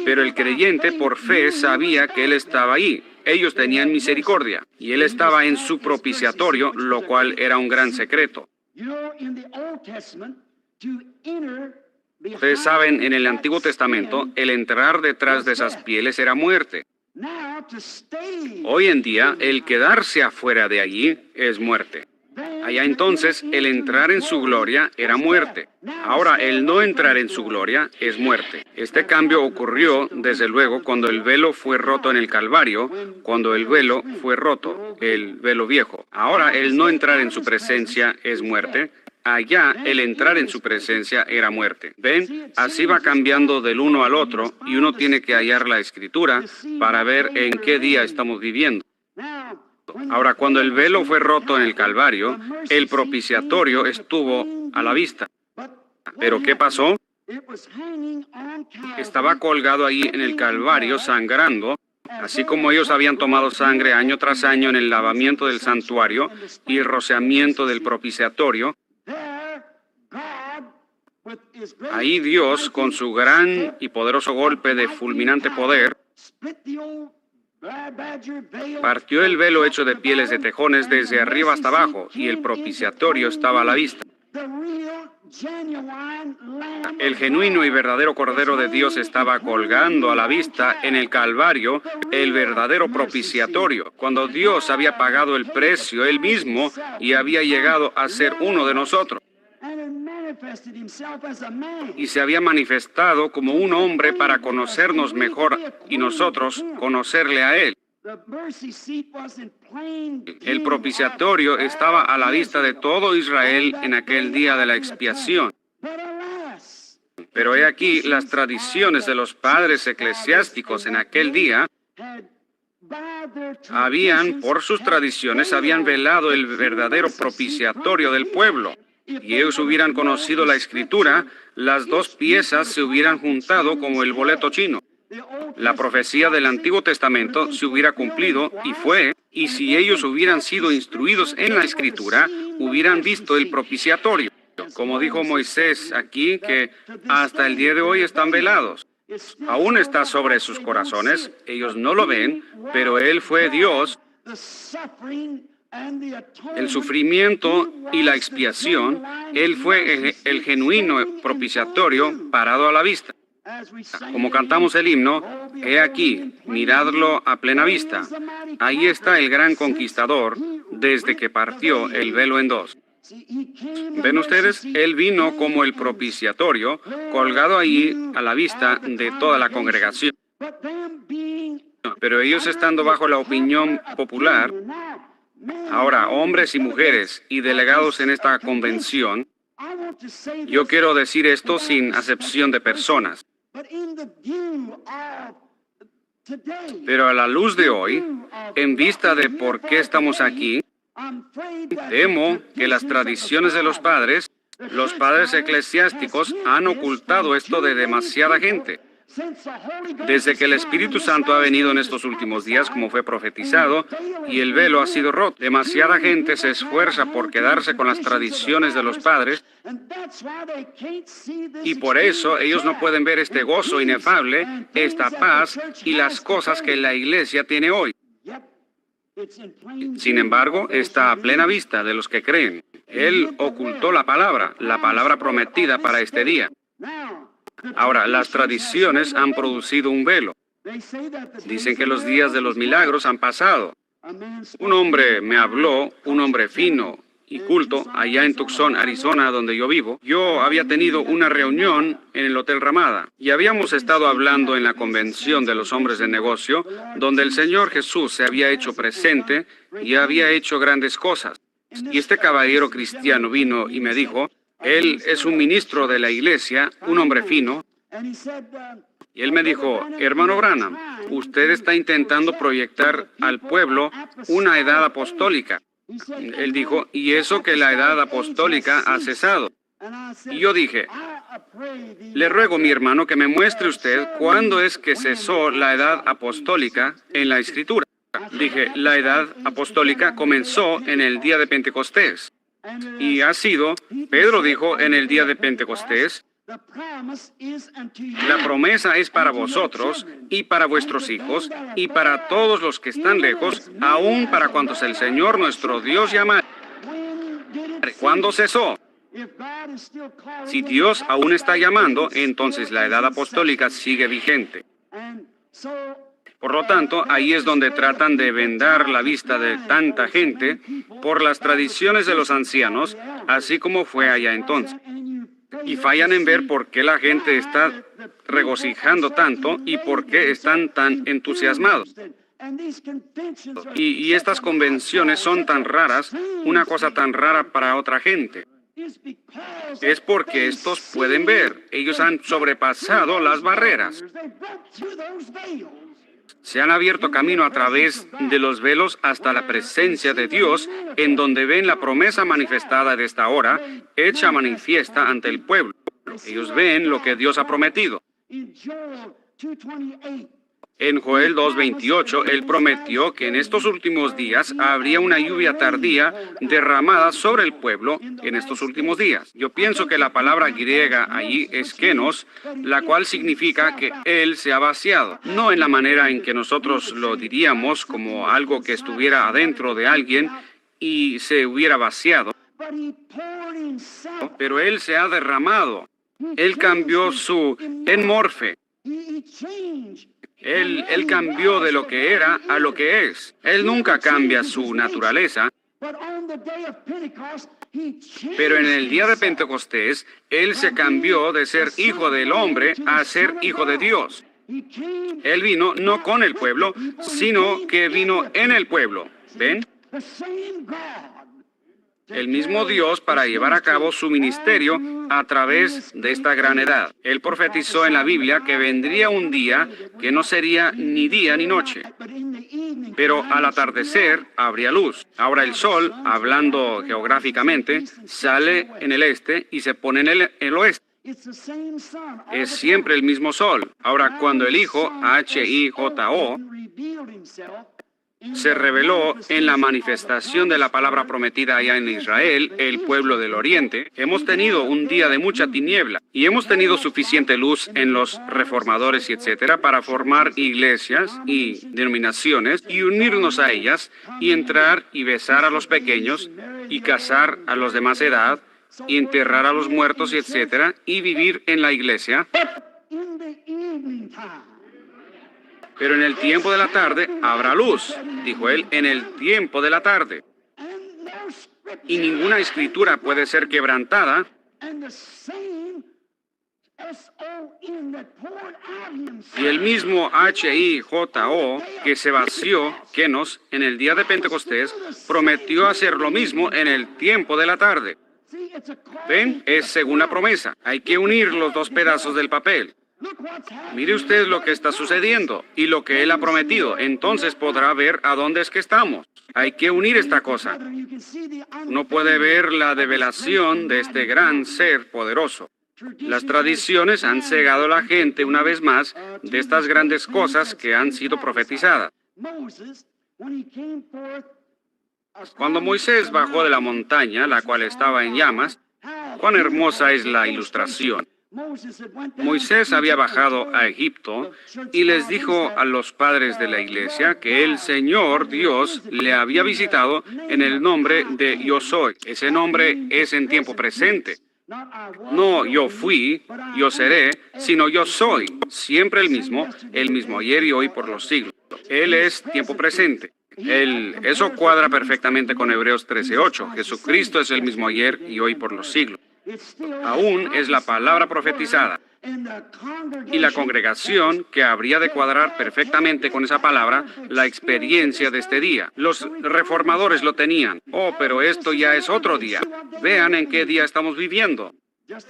Pero el creyente por fe sabía que Él estaba ahí. Ellos tenían misericordia, y Él estaba en su propiciatorio, lo cual era un gran secreto. Ustedes saben, en el Antiguo Testamento, el entrar detrás de esas pieles era muerte. Hoy en día, el quedarse afuera de allí es muerte. Allá entonces, el entrar en su gloria era muerte. Ahora, el no entrar en su gloria es muerte. Este cambio ocurrió, desde luego, cuando el velo fue roto en el Calvario, cuando el velo fue roto, el velo viejo. Ahora, el no entrar en su presencia es muerte. Allá, el entrar en su presencia era muerte. ¿Ven? Así va cambiando del uno al otro, y uno tiene que hallar la Escritura para ver en qué día estamos viviendo. Ahora, cuando el velo fue roto en el Calvario, el propiciatorio estuvo a la vista. ¿Pero qué pasó? Estaba colgado ahí en el Calvario, sangrando, así como ellos habían tomado sangre año tras año en el lavamiento del santuario y el rociamiento del propiciatorio. Ahí Dios, con su gran y poderoso golpe de fulminante poder, partió el velo hecho de pieles de tejones desde arriba hasta abajo, y el propiciatorio estaba a la vista. El genuino y verdadero Cordero de Dios estaba colgando a la vista en el Calvario, el verdadero propiciatorio, cuando Dios había pagado el precio Él mismo y había llegado a ser uno de nosotros. Y se había manifestado como un hombre para conocernos mejor y nosotros conocerle a Él. El propiciatorio estaba a la vista de todo Israel en aquel día de la expiación. Pero he aquí las tradiciones de los padres eclesiásticos en aquel día por sus tradiciones, habían velado el verdadero propiciatorio del pueblo. Y ellos hubieran conocido la Escritura, las dos piezas se hubieran juntado como el boleto chino. La profecía del Antiguo Testamento se hubiera cumplido, y fue, y si ellos hubieran sido instruidos en la Escritura, hubieran visto el propiciatorio. Como dijo Moisés aquí, que hasta el día de hoy están velados. Aún está sobre sus corazones. Ellos no lo ven, pero Él fue Dios. El sufrimiento y la expiación, Él fue el genuino propiciatorio parado a la vista. Como cantamos el himno, he aquí, miradlo a plena vista. Ahí está el gran conquistador desde que partió el velo en dos. ¿Ven ustedes? Él vino como el propiciatorio, colgado ahí a la vista de toda la congregación. Pero ellos estando bajo la opinión popular, ahora hombres y mujeres y delegados en esta convención, yo quiero decir esto sin acepción de personas. Pero a la luz de hoy, en vista de por qué estamos aquí, temo que las tradiciones de los padres eclesiásticos, han ocultado esto de demasiada gente. Desde que el Espíritu Santo ha venido en estos últimos días, como fue profetizado, y el velo ha sido roto, demasiada gente se esfuerza por quedarse con las tradiciones de los padres, y por eso ellos no pueden ver este gozo inefable, esta paz y las cosas que la Iglesia tiene hoy. Sin embargo, está a plena vista de los que creen. Él ocultó la palabra prometida para este día. Ahora, las tradiciones han producido un velo. Dicen que los días de los milagros han pasado. Un hombre me habló, un hombre fino y culto, allá en Tucson, Arizona, donde yo vivo. Yo había tenido una reunión en el Hotel Ramada y habíamos estado hablando en la convención de los hombres de negocio, donde el Señor Jesús se había hecho presente y había hecho grandes cosas. Y este caballero cristiano vino y me dijo, él es un ministro de la iglesia, un hombre fino, y él me dijo, hermano Branham, usted está intentando proyectar al pueblo una edad apostólica. Él dijo, y eso que la edad apostólica ha cesado. Y yo dije, le ruego, mi hermano, que me muestre usted cuándo es que cesó la edad apostólica en la Escritura. Dije, la edad apostólica comenzó en el día de Pentecostés. Y ha sido, Pedro dijo en el día de Pentecostés, la promesa es para vosotros y para vuestros hijos y para todos los que están lejos, aún para cuantos el Señor nuestro Dios llama. ¿Cuándo cesó? Si Dios aún está llamando, entonces la edad apostólica sigue vigente. Por lo tanto, ahí es donde tratan de vendar la vista de tanta gente por las tradiciones de los ancianos, así como fue allá entonces. Y fallan en ver por qué la gente está regocijando tanto y por qué están tan entusiasmados. Y estas convenciones son tan raras, una cosa tan rara para otra gente. Es porque estos pueden ver, ellos han sobrepasado las barreras. Se han abierto camino a través de los velos hasta la presencia de Dios, en donde ven la promesa manifestada de esta hora, hecha manifiesta ante el pueblo. Ellos ven lo que Dios ha prometido. En Joel 2:28, Él prometió que en estos últimos días habría una lluvia tardía derramada sobre el pueblo en estos últimos días. Yo pienso que la palabra griega allí es kenos, la cual significa que Él se ha vaciado. No en la manera en que nosotros lo diríamos, como algo que estuviera adentro de alguien y se hubiera vaciado, pero Él se ha derramado. Él cambió su enmorfe. Él cambió de lo que era a lo que es. Él nunca cambia su naturaleza. Pero en el día de Pentecostés, Él se cambió de ser hijo del hombre a ser hijo de Dios. Él vino no con el pueblo, sino que vino en el pueblo. ¿Ven? El mismo Dios para llevar a cabo su ministerio a través de esta gran edad. Él profetizó en la Biblia que vendría un día que no sería ni día ni noche, pero al atardecer habría luz. Ahora el sol, hablando geográficamente, sale en el este y se pone en el oeste. Es siempre el mismo sol. Ahora, cuando el Hijo, H-I-J-O, se reveló en la manifestación de la palabra prometida allá en Israel, el pueblo del Oriente. Hemos tenido un día de mucha tiniebla y hemos tenido suficiente luz en los reformadores y etcétera para formar iglesias y denominaciones y unirnos a ellas y entrar y besar a los pequeños y casar a los de más edad y enterrar a los muertos y etcétera y vivir en la iglesia. Pero en el tiempo de la tarde habrá luz, dijo él, en el tiempo de la tarde. Y ninguna escritura puede ser quebrantada. Y el mismo H-I-J-O, que se vació, Kenos, en el día de Pentecostés, prometió hacer lo mismo en el tiempo de la tarde. ¿Ven? Es según la promesa. Hay que unir los dos pedazos del papel. Mire usted lo que está sucediendo y lo que Él ha prometido. Entonces podrá ver a dónde es que estamos. Hay que unir esta cosa. Uno puede ver la develación de este gran ser poderoso. Las tradiciones han cegado a la gente una vez más de estas grandes cosas que han sido profetizadas. Cuando Moisés bajó de la montaña, la cual estaba en llamas, cuán hermosa es la ilustración. Moisés había bajado a Egipto y les dijo a los padres de la iglesia que el Señor Dios le había visitado en el nombre de Yo Soy. Ese nombre es en tiempo presente. No yo fui, yo seré, sino yo soy, siempre el mismo ayer y hoy por los siglos. Él es tiempo presente. Eso cuadra perfectamente con Hebreos 13:8. Jesucristo es el mismo ayer y hoy por los siglos. Aún es la palabra profetizada. Y la congregación, que habría de cuadrar perfectamente con esa palabra, la experiencia de este día. Los reformadores lo tenían. Oh, pero esto ya es otro día. Vean en qué día estamos viviendo.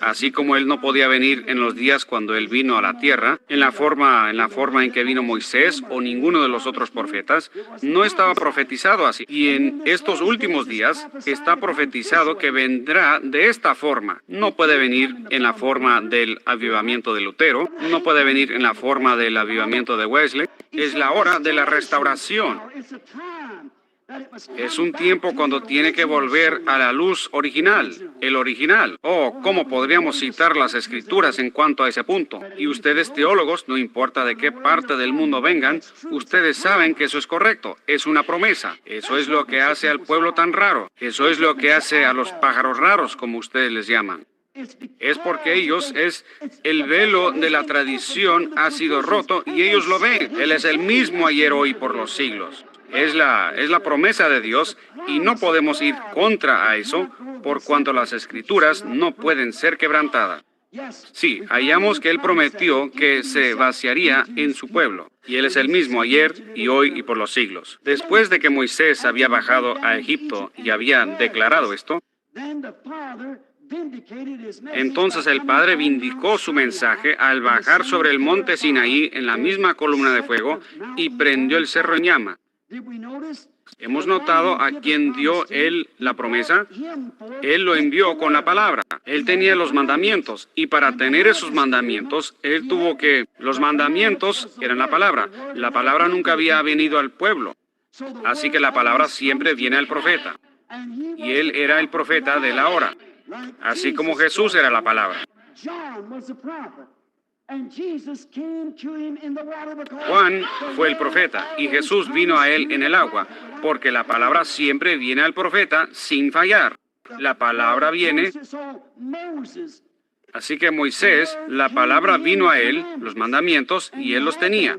Así como Él no podía venir en los días cuando Él vino a la tierra, en la forma en que vino Moisés o ninguno de los otros profetas, no estaba profetizado así. Y en estos últimos días está profetizado que vendrá de esta forma. No puede venir en la forma del avivamiento de Lutero, no puede venir en la forma del avivamiento de Wesley. Es la hora de la restauración. Es un tiempo cuando tiene que volver a la luz original, el original. Oh, ¿cómo podríamos citar las Escrituras en cuanto a ese punto? Y ustedes teólogos, no importa de qué parte del mundo vengan, ustedes saben que eso es correcto, es una promesa. Eso es lo que hace al pueblo tan raro. Eso es lo que hace a los pájaros raros, como ustedes les llaman. Es porque el velo de la tradición ha sido roto y ellos lo ven. Él es el mismo ayer, hoy, por los siglos. Es la promesa de Dios y no podemos ir contra a eso por cuanto las Escrituras no pueden ser quebrantadas. Sí, hallamos que Él prometió que se vaciaría en su pueblo, y Él es el mismo ayer y hoy y por los siglos. Después de que Moisés había bajado a Egipto y había declarado esto, entonces el Padre vindicó su mensaje al bajar sobre el monte Sinaí en la misma columna de fuego y prendió el cerro en llama. ¿Hemos notado a quién dio Él la promesa? Él lo envió con la palabra. Él tenía los mandamientos, y para tener esos mandamientos, los mandamientos eran la palabra. La palabra nunca había venido al pueblo. Así que la palabra siempre viene al profeta. Y Él era el profeta de la hora. Así como Jesús era la palabra. Juan fue el profeta y Jesús vino a él en el agua, porque la palabra siempre viene al profeta sin fallar. La palabra viene. Así que Moisés, la palabra vino a él, los mandamientos, y él los tenía.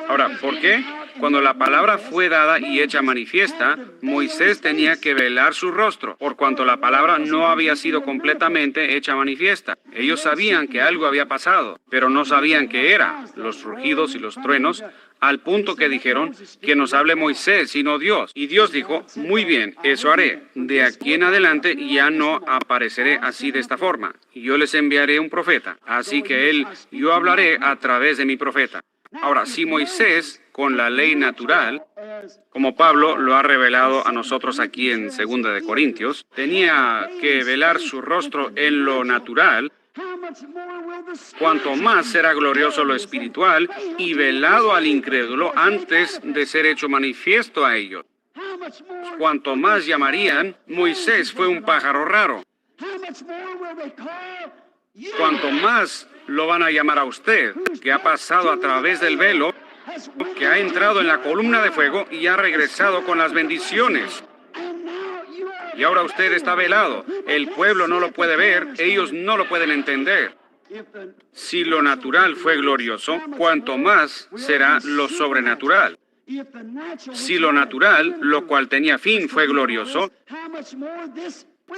Ahora, ¿por qué? Cuando la palabra fue dada y hecha manifiesta, Moisés tenía que velar su rostro, por cuanto la palabra no había sido completamente hecha manifiesta. Ellos sabían que algo había pasado, pero no sabían qué era, los rugidos y los truenos, al punto que dijeron, que nos hable Moisés y no Dios. Y Dios dijo, muy bien, eso haré. De aquí en adelante ya no apareceré así de esta forma. Yo les enviaré un profeta. Así que yo hablaré a través de mi profeta. Ahora, si Moisés, con la ley natural, como Pablo lo ha revelado a nosotros aquí en 2 de Corintios, tenía que velar su rostro en lo natural, cuanto más será glorioso lo espiritual y velado al incrédulo antes de ser hecho manifiesto a ellos. Cuanto más llamarían, Moisés fue un pájaro raro. Cuanto más lo van a llamar a usted, que ha pasado a través del velo, que ha entrado en la columna de fuego y ha regresado con las bendiciones. Y ahora usted está velado. El pueblo no lo puede ver, ellos no lo pueden entender. Si lo natural fue glorioso, cuanto más será lo sobrenatural. Si lo natural, lo cual tenía fin, fue glorioso,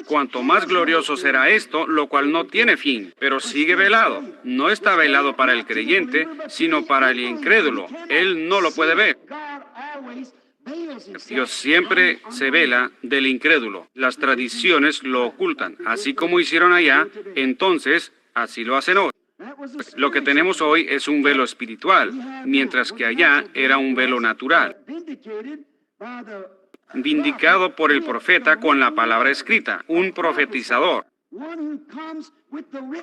cuanto más glorioso será esto, lo cual no tiene fin, pero sigue velado. No está velado para el creyente, sino para el incrédulo. Él no lo puede ver. Dios siempre se vela del incrédulo. Las tradiciones lo ocultan. Así como hicieron allá, entonces así lo hacen hoy. Lo que tenemos hoy es un velo espiritual, mientras que allá era un velo natural, vindicado por el profeta con la palabra escrita, un profetizador.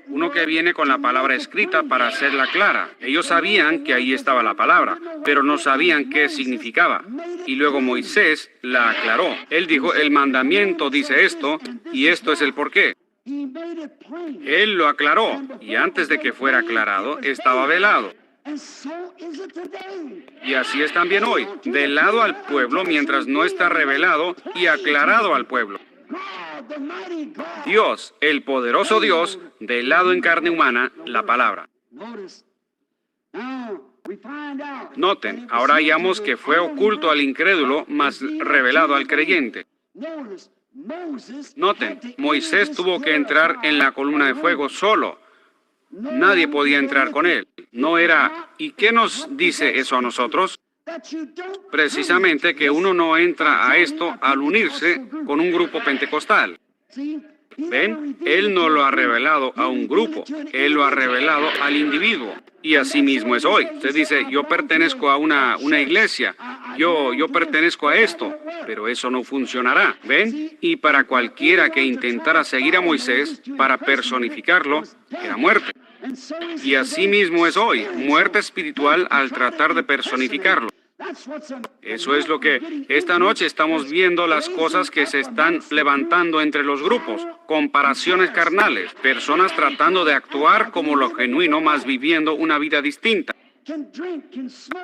Uno que viene con la palabra escrita para hacerla clara. Ellos sabían que ahí estaba la palabra, pero no sabían qué significaba. Y luego Moisés la aclaró. Él dijo, el mandamiento dice esto, y esto es el porqué. Él lo aclaró, y antes de que fuera aclarado, estaba velado. Y así es también hoy, velado al pueblo mientras no está revelado y aclarado al pueblo. Dios, el poderoso Dios, velado en carne humana, la palabra. Noten, ahora hallamos que fue oculto al incrédulo, mas revelado al creyente. Noten, Moisés tuvo que entrar en la columna de fuego solo. Nadie podía entrar con él. No era... ¿Y qué nos dice eso a nosotros? Precisamente que uno no entra a esto al unirse con un grupo pentecostal. ¿Ven? Él no lo ha revelado a un grupo, Él lo ha revelado al individuo. Y así mismo es hoy. Usted dice, yo pertenezco a una iglesia, yo pertenezco a esto, pero eso no funcionará. ¿Ven? Y para cualquiera que intentara seguir a Moisés, para personificarlo, era muerte. Y así mismo es hoy, muerte espiritual al tratar de personificarlo. Eso es lo que esta noche estamos viendo, las cosas que se están levantando entre los grupos, comparaciones carnales, personas tratando de actuar como lo genuino, más viviendo una vida distinta.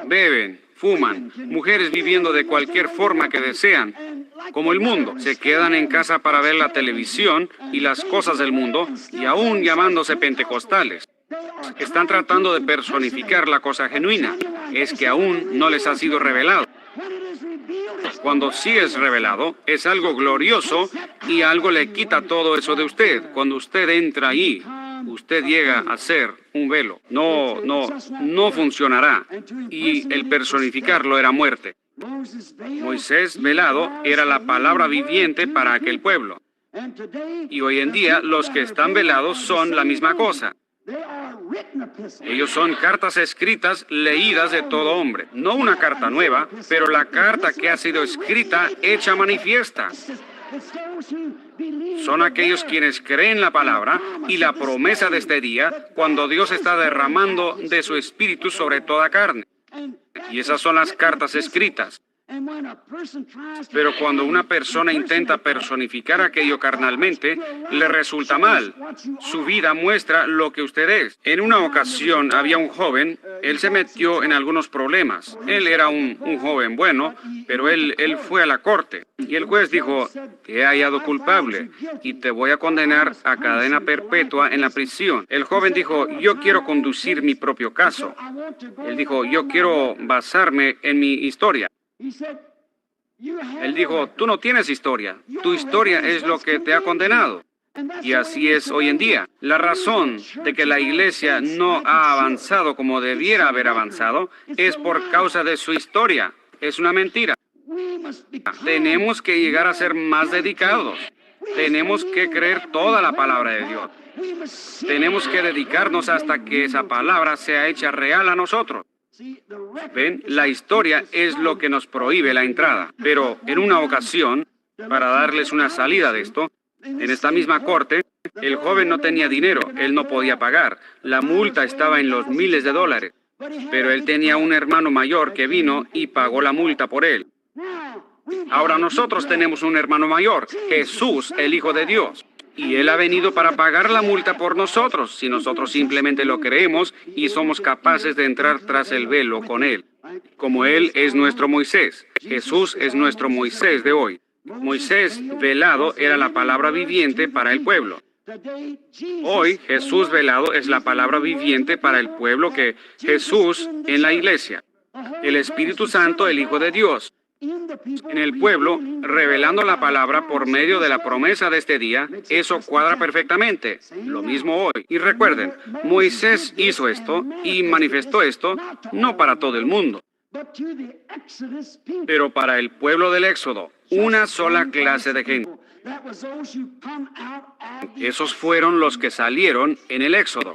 Beben, fuman, mujeres viviendo de cualquier forma que desean, como el mundo. Se quedan en casa para ver la televisión y las cosas del mundo, y aún llamándose pentecostales. Están tratando de personificar la cosa genuina. Es que aún no les ha sido revelado. Cuando sí es revelado, es algo glorioso y algo le quita todo eso de usted. Cuando usted entra ahí, usted llega a ser un velo. No funcionará. Y el personificarlo era muerte. Moisés velado era la palabra viviente para aquel pueblo. Y hoy en día los que están velados son la misma cosa. Ellos son cartas escritas, leídas de todo hombre. No una carta nueva, pero la carta que ha sido escrita, hecha manifiesta. Son aquellos quienes creen la palabra y la promesa de este día, cuando Dios está derramando de su espíritu sobre toda carne. Y esas son las cartas escritas. Pero cuando una persona intenta personificar aquello carnalmente, le resulta mal. Su vida muestra lo que usted es. En una ocasión había un joven, él se metió en algunos problemas. Él era un joven bueno, pero él fue a la corte. Y el juez dijo, te he hallado culpable y te voy a condenar a cadena perpetua en la prisión. El joven dijo, yo quiero conducir mi propio caso. Él dijo, yo quiero basarme en mi historia. Él dijo, tú no tienes historia. Tu historia es lo que te ha condenado. Y así es hoy en día. La razón de que la iglesia no ha avanzado como debiera haber avanzado es por causa de su historia. Es una mentira. Tenemos que llegar a ser más dedicados. Tenemos que creer toda la palabra de Dios. Tenemos que dedicarnos hasta que esa palabra sea hecha real a nosotros. ¿Ven? La historia es lo que nos prohíbe la entrada. Pero en una ocasión, para darles una salida de esto, en esta misma corte, El joven no tenía dinero, él no podía pagar. La multa estaba en los miles de dólares. Pero él tenía un hermano mayor que vino y pagó la multa por él. Ahora nosotros tenemos un hermano mayor, Jesús, el Hijo de Dios. Y Él ha venido para pagar la multa por nosotros, si nosotros simplemente lo creemos y somos capaces de entrar tras el velo con Él. Como Él es nuestro Moisés, Jesús es nuestro Moisés de hoy. Moisés velado era la palabra viviente para el pueblo. Hoy Jesús velado es la palabra viviente para el pueblo que Jesús en la iglesia. El Espíritu Santo, el Hijo de Dios. En el pueblo, revelando la palabra por medio de la promesa de este día, eso cuadra perfectamente. Lo mismo hoy. Y recuerden, Moisés hizo esto y manifestó esto no para todo el mundo, pero para el pueblo del Éxodo, una sola clase de gente. Esos fueron los que salieron en el Éxodo.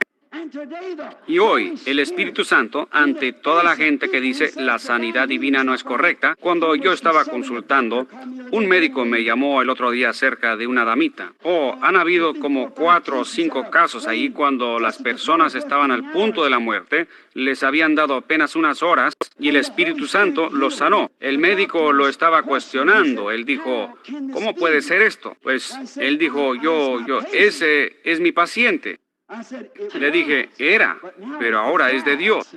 Y hoy, el Espíritu Santo, ante toda la gente que dice la sanidad divina no es correcta, cuando yo estaba consultando, un médico me llamó el otro día acerca de una damita. Han habido como 4 o 5 casos ahí cuando las personas estaban al punto de la muerte, les habían dado apenas unas horas y el Espíritu Santo los sanó. El médico lo estaba cuestionando. Él dijo, ¿cómo puede ser esto? Pues él dijo, ese es mi paciente. Le dije, pero ahora es de Dios.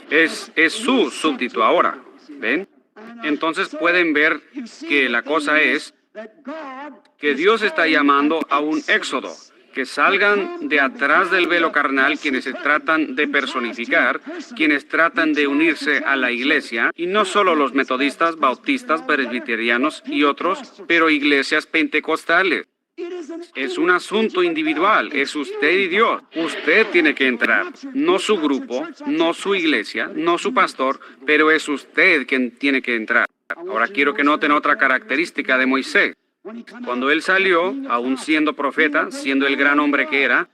Es su súbdito ahora. ¿Ven? Entonces pueden ver que la cosa es que Dios está llamando a un éxodo, que salgan de atrás del velo carnal quienes se tratan de personificar, quienes tratan de unirse a la iglesia, y no solo los metodistas, bautistas, presbiterianos y otros, pero iglesias pentecostales. Es un asunto individual, es usted y Dios. Usted tiene que entrar, no su grupo, no su iglesia, no su pastor, pero es usted quien tiene que entrar. Ahora quiero que noten otra característica de Moisés. Cuando él salió, aún siendo profeta, siendo el gran hombre que era,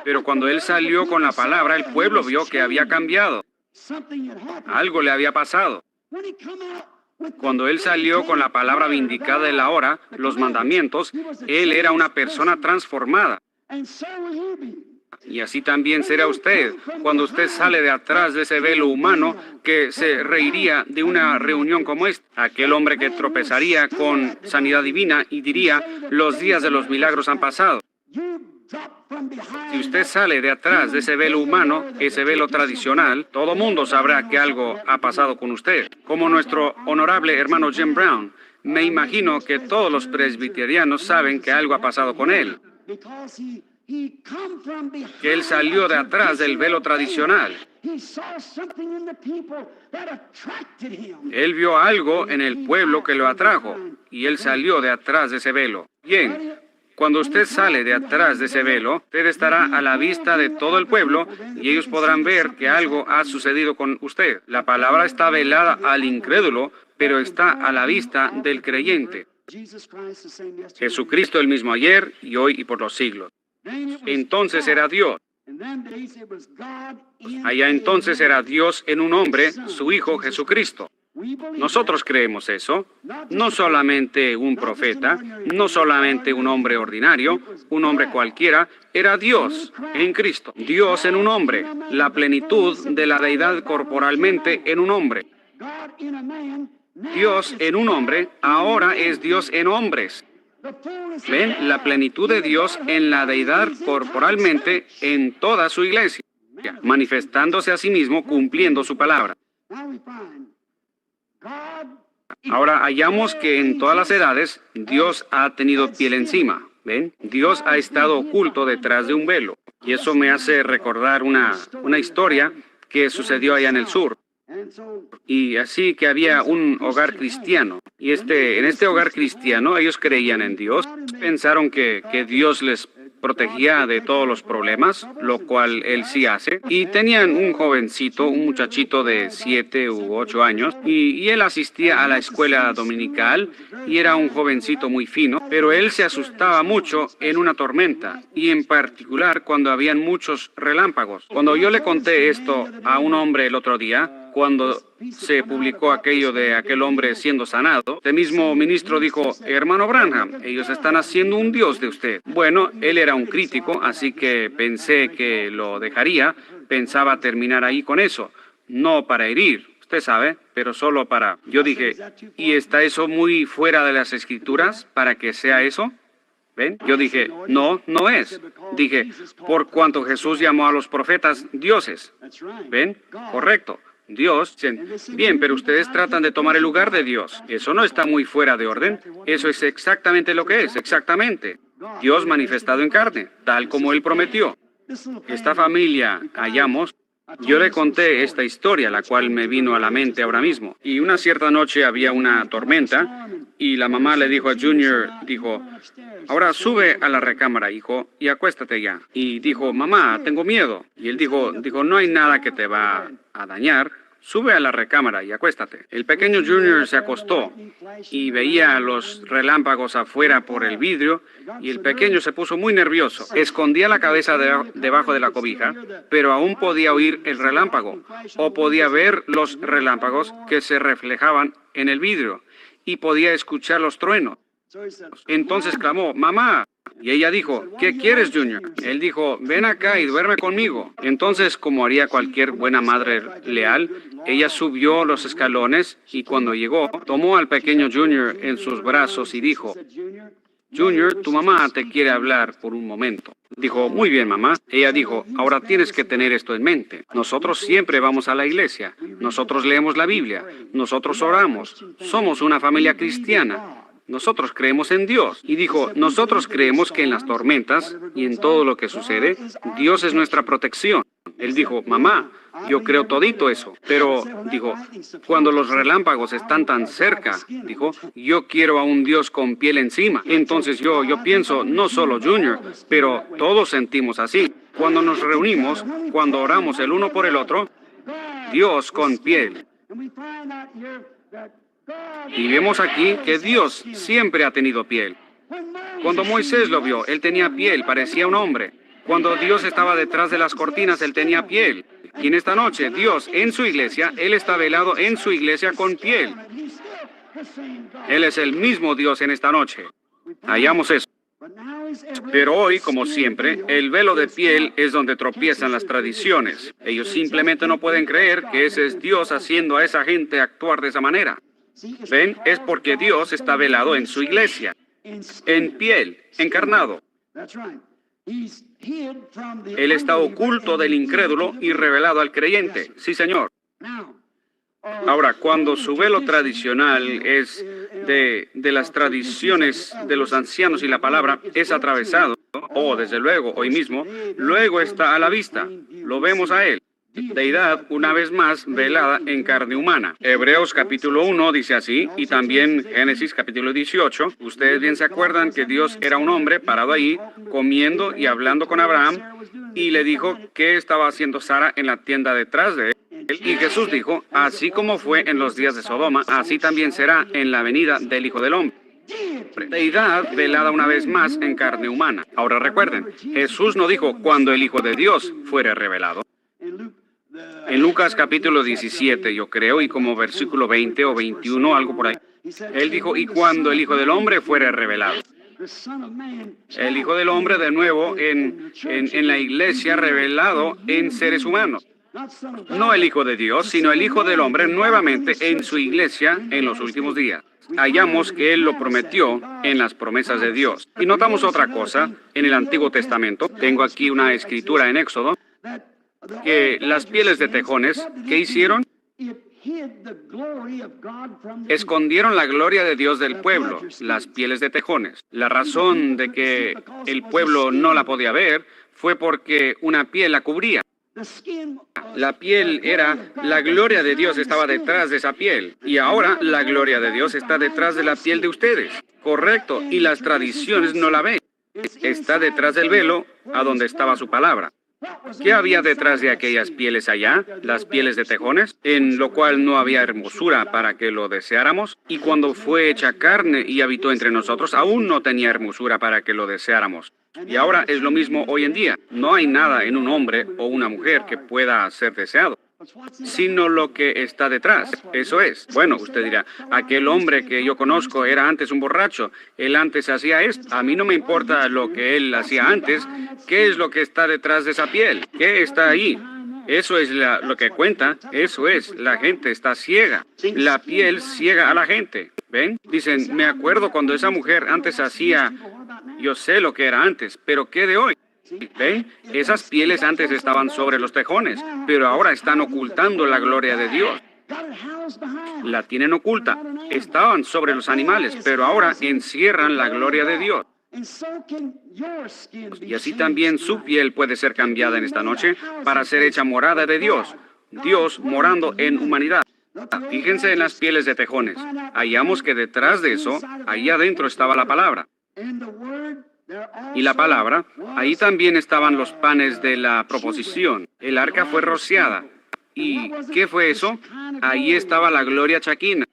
pero cuando él salió con la palabra, el pueblo vio que había cambiado. Algo le había pasado. Cuando él salió con la palabra vindicada de la hora, los mandamientos, él era una persona transformada. Y así también será usted, cuando usted sale de atrás de ese velo humano que se reiría de una reunión como esta. Aquel hombre que tropezaría con sanidad divina y diría, los días de los milagros han pasado. Si usted sale de atrás de ese velo humano, ese velo tradicional, todo mundo sabrá que algo ha pasado con usted. Como nuestro honorable hermano Jim Brown, me imagino que todos los presbiterianos saben que algo ha pasado con él. Que él salió de atrás del velo tradicional. Él vio algo en el pueblo que lo atrajo, y él salió de atrás de ese velo. Bien. Cuando usted sale de atrás de ese velo, usted estará a la vista de todo el pueblo y ellos podrán ver que algo ha sucedido con usted. La palabra está velada al incrédulo, pero está a la vista del creyente. Jesucristo el mismo ayer y hoy y por los siglos. Entonces era Dios. Allá entonces era Dios en un hombre, su Hijo Jesucristo. Nosotros creemos eso. No solamente un profeta, no solamente un hombre ordinario, un hombre cualquiera, era Dios en Cristo. Dios en un hombre, la plenitud de la deidad corporalmente en un hombre. Dios en un hombre, ahora es Dios en hombres. ¿Ven? La plenitud de Dios en la deidad corporalmente en toda su iglesia, manifestándose a sí mismo, cumpliendo su palabra. Ahora hallamos que en todas las edades Dios ha tenido piel encima. ¿Ven? Dios ha estado oculto detrás de un velo. Y eso me hace recordar una historia que sucedió allá en el sur. Y así que había un hogar cristiano. Y en este hogar cristiano ellos creían en Dios. Pensaron que Dios les protegía de todos los problemas, lo cual Él sí hace. Y tenían un jovencito, un muchachito de 7 u 8 años, y él asistía a la escuela dominical, y era un jovencito muy fino, pero él se asustaba mucho en una tormenta, y en particular cuando habían muchos relámpagos. Cuando yo le conté esto a un hombre el otro día, cuando se publicó aquello de aquel hombre siendo sanado, este mismo ministro dijo, hermano Branham, ellos están haciendo un Dios de usted. Bueno, él era un crítico, así que pensé que lo dejaría. Pensaba terminar ahí con eso. No para herir, usted sabe, pero solo para... Yo dije, ¿y está eso muy fuera de las Escrituras para que sea eso? ¿Ven? Yo dije, no, no es. Dije, por cuanto Jesús llamó a los profetas dioses. ¿Ven? Correcto. Dios. Bien, pero ustedes tratan de tomar el lugar de Dios. Eso no está muy fuera de orden. Eso es exactamente lo que es, exactamente. Dios manifestado en carne, tal como Él prometió. Esta familia, hallamos, yo le conté esta historia, la cual me vino a la mente ahora mismo. Y una cierta noche había una tormenta y la mamá le dijo a Junior, dijo, ahora sube a la recámara, hijo, y acuéstate ya. Y dijo, mamá, tengo miedo. Y él dijo, no hay nada que te va a dañar. Sube a la recámara y acuéstate. El pequeño Junior se acostó y veía los relámpagos afuera por el vidrio y el pequeño se puso muy nervioso. Escondía la cabeza debajo de la cobija, pero aún podía oír el relámpago o podía ver los relámpagos que se reflejaban en el vidrio y podía escuchar los truenos. Entonces clamó, mamá. Y ella dijo, ¿qué quieres, Junior? Él dijo, ven acá y duerme conmigo. Entonces, como haría cualquier buena madre leal, ella subió los escalones y cuando llegó, tomó al pequeño Junior en sus brazos y dijo, Junior, tu mamá te quiere hablar por un momento. Dijo, muy bien, mamá. Ella dijo, ahora tienes que tener esto en mente. Nosotros siempre vamos a la iglesia. Nosotros leemos la Biblia. Nosotros oramos. Somos una familia cristiana. Nosotros creemos en Dios. Y dijo, nosotros creemos que en las tormentas y en todo lo que sucede, Dios es nuestra protección. Él dijo, mamá, yo creo todito eso. Pero, dijo, cuando los relámpagos están tan cerca, dijo, yo quiero a un Dios con piel encima. Entonces yo pienso, no solo Junior, pero todos sentimos así. Cuando nos reunimos, cuando oramos el uno por el otro, Dios con piel. Y vemos aquí que Dios siempre ha tenido piel. Cuando Moisés lo vio, él tenía piel, parecía un hombre. Cuando Dios estaba detrás de las cortinas, él tenía piel. Y en esta noche, Dios en su iglesia, él está velado en su iglesia con piel. Él es el mismo Dios en esta noche. Hallamos eso. Pero hoy, como siempre, el velo de piel es donde tropiezan las tradiciones. Ellos simplemente no pueden creer que ese es Dios haciendo a esa gente actuar de esa manera. ¿Ven? Es porque Dios está velado en su iglesia, en piel, encarnado. Él está oculto del incrédulo y revelado al creyente. Sí, Señor. Ahora, cuando su velo tradicional es de las tradiciones de los ancianos y la palabra es atravesado, desde luego, hoy mismo, luego está a la vista. Lo vemos a Él. Deidad, una vez más, velada en carne humana. Hebreos capítulo 1 dice así, y también Génesis capítulo 18. Ustedes bien se acuerdan que Dios era un hombre parado ahí, comiendo y hablando con Abraham, y le dijo qué estaba haciendo Sara en la tienda detrás de él. Y Jesús dijo, así como fue en los días de Sodoma, así también será en la venida del Hijo del Hombre. Deidad velada una vez más en carne humana. Ahora recuerden, Jesús no dijo cuando el Hijo de Dios fuere revelado. En Lucas capítulo 17, yo creo, y como versículo 20 o 21, algo por ahí. Él dijo, y cuando el Hijo del Hombre fuere revelado. El Hijo del Hombre de nuevo en la iglesia revelado en seres humanos. No el Hijo de Dios, sino el Hijo del Hombre nuevamente en su iglesia en los últimos días. Hallamos que Él lo prometió en las promesas de Dios. Y notamos otra cosa en el Antiguo Testamento. Tengo aquí una escritura en Éxodo. Que las pieles de tejones, ¿qué hicieron? Escondieron la gloria de Dios del pueblo, las pieles de tejones. La razón de que el pueblo no la podía ver fue porque una piel la cubría. La piel era, la gloria de Dios estaba detrás de esa piel. Y ahora la gloria de Dios está detrás de la piel de ustedes. Correcto, y las tradiciones no la ven. Está detrás del velo, a donde estaba su palabra. ¿Qué había detrás de aquellas pieles allá? Las pieles de tejones, en lo cual no había hermosura para que lo deseáramos. Y cuando fue hecha carne y habitó entre nosotros, aún no tenía hermosura para que lo deseáramos. Y ahora es lo mismo hoy en día. No hay nada en un hombre o una mujer que pueda ser deseado. sino lo que está detrás. Eso es. Bueno, usted dirá, aquel hombre que yo conozco era antes un borracho. Él antes hacía esto. A mí no me importa lo que él hacía antes. ¿Qué es lo que está detrás de esa piel? ¿Qué está ahí? Eso es lo que cuenta. Eso es. La gente está ciega. La piel ciega a la gente. ¿Ven? Dicen, me acuerdo cuando esa mujer antes hacía... Yo sé lo que era antes, pero ¿qué de hoy? ¿Ven? Esas pieles antes estaban sobre los tejones, pero ahora están ocultando la gloria de Dios. La tienen oculta. Estaban sobre los animales, pero ahora encierran la gloria de Dios. Y así también su piel puede ser cambiada en esta noche para ser hecha morada de Dios. Dios morando en humanidad. Fíjense en las pieles de tejones. Hallamos que detrás de eso, ahí adentro estaba la palabra. Y la palabra, ahí también estaban los panes de la proposición. El arca fue rociada. ¿Y qué fue eso? Ahí estaba la gloria chaquina.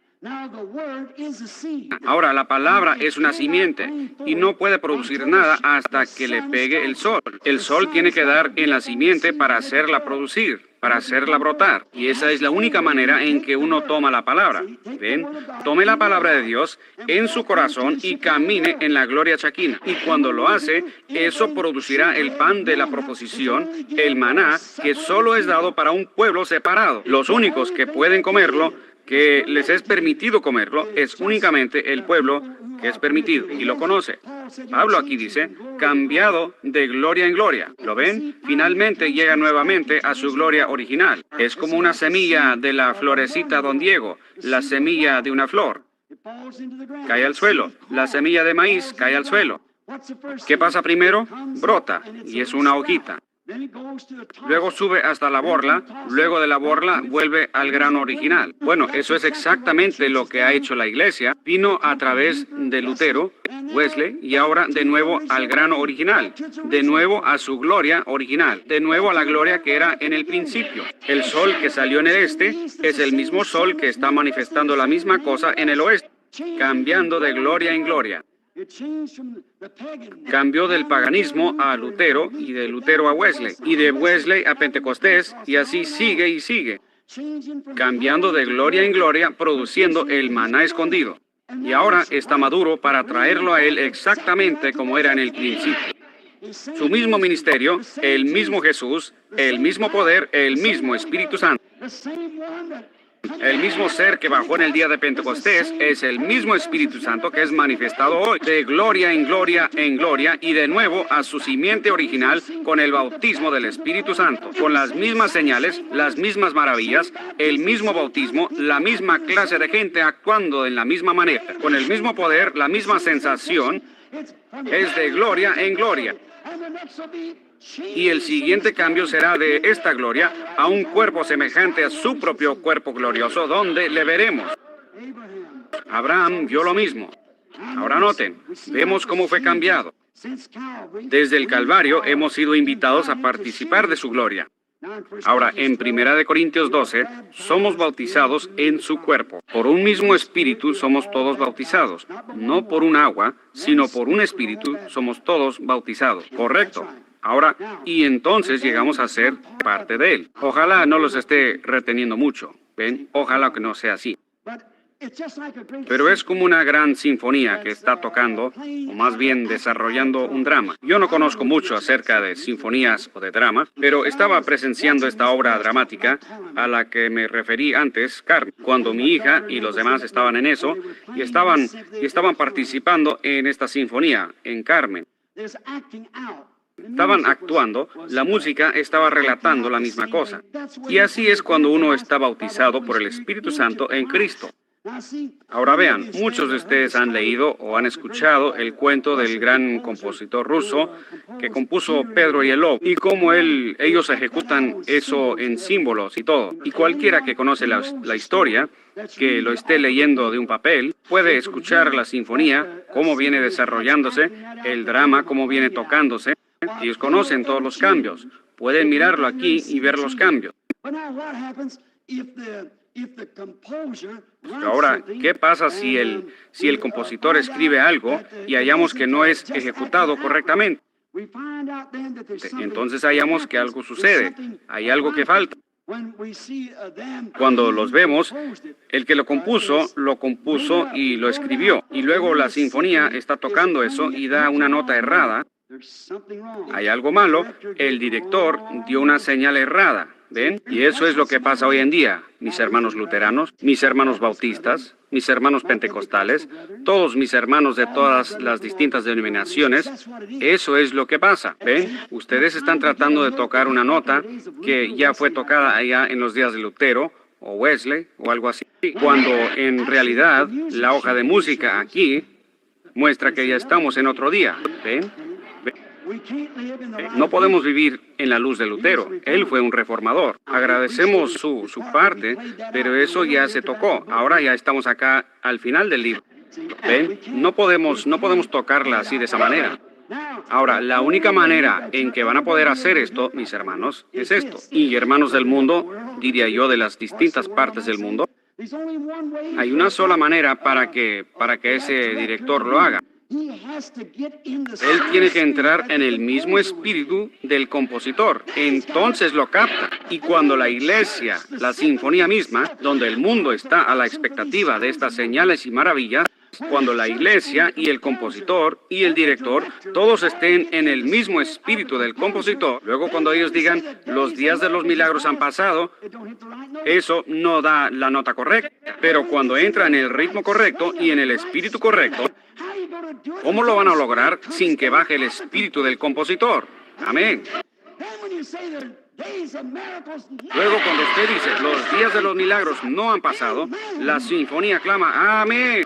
Ahora, la palabra es una simiente y no puede producir nada hasta que le pegue el sol. El sol tiene que dar en la simiente para hacerla producir, para hacerla brotar. Y esa es la única manera en que uno toma la palabra. ¿Ven? Tome la palabra de Dios en su corazón y camine en la gloria chaquina. Y cuando lo hace, eso producirá el pan de la proposición, el maná, que solo es dado para un pueblo separado. Los únicos que pueden comerlo, que les es permitido comerlo, es únicamente el pueblo que es permitido y lo conoce. Pablo aquí dice, cambiado de gloria en gloria. ¿Lo ven? Finalmente llega nuevamente a su gloria original. Es como una semilla de la florecita Don Diego, la semilla de una flor. Cae al suelo. La semilla de maíz cae al suelo. ¿Qué pasa primero? Brota, y es una hojita. Luego sube hasta la borla, luego de la borla vuelve al grano original. Bueno, eso es exactamente lo que ha hecho la iglesia. Vino a través de Lutero, Wesley, y ahora de nuevo al grano original, de nuevo a su gloria original, de nuevo a la gloria que era en el principio. El sol que salió en el este es el mismo sol que está manifestando la misma cosa en el oeste, cambiando de gloria en gloria. Cambió del paganismo a Lutero y de Lutero a Wesley y de Wesley a Pentecostés y así sigue y sigue, cambiando de gloria en gloria, produciendo el maná escondido. Y ahora está maduro para traerlo a él exactamente como era en el principio. Su mismo ministerio, el mismo Jesús, el mismo poder, el mismo Espíritu Santo. El mismo ser que bajó en el día de Pentecostés es el mismo Espíritu Santo que es manifestado hoy, de gloria en gloria en gloria, y de nuevo a su simiente original con el bautismo del Espíritu Santo, con las mismas señales, las mismas maravillas, el mismo bautismo, la misma clase de gente actuando en la misma manera, con el mismo poder, la misma sensación, es de gloria en gloria. Y el siguiente cambio será de esta gloria a un cuerpo semejante a su propio cuerpo glorioso, donde le veremos. Abraham vio lo mismo. Ahora noten, vemos cómo fue cambiado. Desde el Calvario hemos sido invitados a participar de su gloria. Ahora, en 1 Corintios 12, somos bautizados en su cuerpo. Por un mismo espíritu somos todos bautizados. No por un agua, sino por un espíritu somos todos bautizados. Correcto. Ahora, y entonces llegamos a ser parte de él. Ojalá no los esté reteniendo mucho. ¿Ven? Ojalá que no sea así. Pero es como una gran sinfonía que está tocando, o más bien desarrollando un drama. Yo no conozco mucho acerca de sinfonías o de dramas, pero estaba presenciando esta obra dramática a la que me referí antes, Carmen, cuando mi hija y los demás estaban en eso y estaban participando en esta sinfonía, en Carmen. Estaban actuando, la música estaba relatando la misma cosa. Y así es cuando uno está bautizado por el Espíritu Santo en Cristo. Ahora vean, muchos de ustedes han leído o han escuchado el cuento del gran compositor ruso que compuso Pedro y el Lobo, y cómo ellos ejecutan eso en símbolos y todo. Y cualquiera que conoce la historia, que lo esté leyendo de un papel, puede escuchar la sinfonía, cómo viene desarrollándose, el drama, cómo viene tocándose. Ellos conocen todos los cambios. Pueden mirarlo aquí y ver los cambios. Ahora, ¿qué pasa si el compositor escribe algo y hallamos que no es ejecutado correctamente? Entonces hallamos que algo sucede, hay algo que falta. Cuando los vemos, el que lo compuso y lo escribió. Y luego la sinfonía está tocando eso y da una nota errada. Hay algo malo. El director dio una señal errada. ¿Ven? Y eso es lo que pasa hoy en día, mis hermanos luteranos, mis hermanos bautistas, mis hermanos pentecostales, todos mis hermanos de todas las distintas denominaciones. Eso es lo que pasa. ¿Ven? Ustedes están tratando de tocar una nota que ya fue tocada allá en los días de Lutero o Wesley o algo así, cuando en realidad la hoja de música aquí muestra que ya estamos en otro día. ¿Ven? No podemos vivir en la luz de Lutero. Él fue un reformador. Agradecemos su parte, pero eso ya se tocó. Ahora ya estamos acá al final del libro. ¿Ven? No podemos tocarla así de esa manera. Ahora, la única manera en que van a poder hacer esto, mis hermanos, es esto. Y hermanos del mundo, diría yo, de las distintas partes del mundo, hay una sola manera para que ese director lo haga. Él tiene que entrar en el mismo espíritu del compositor. Entonces lo capta. Y cuando la iglesia, la sinfonía misma, donde el mundo está a la expectativa de estas señales y maravillas, cuando la iglesia y el compositor y el director todos estén en el mismo espíritu del compositor, luego cuando ellos digan, los días de los milagros han pasado, eso no da la nota correcta. Pero cuando entra en el ritmo correcto y en el espíritu correcto, ¿cómo lo van a lograr sin que baje el espíritu del compositor? Amén. Luego, cuando usted dice, los días de los milagros no han pasado, la sinfonía clama, amén.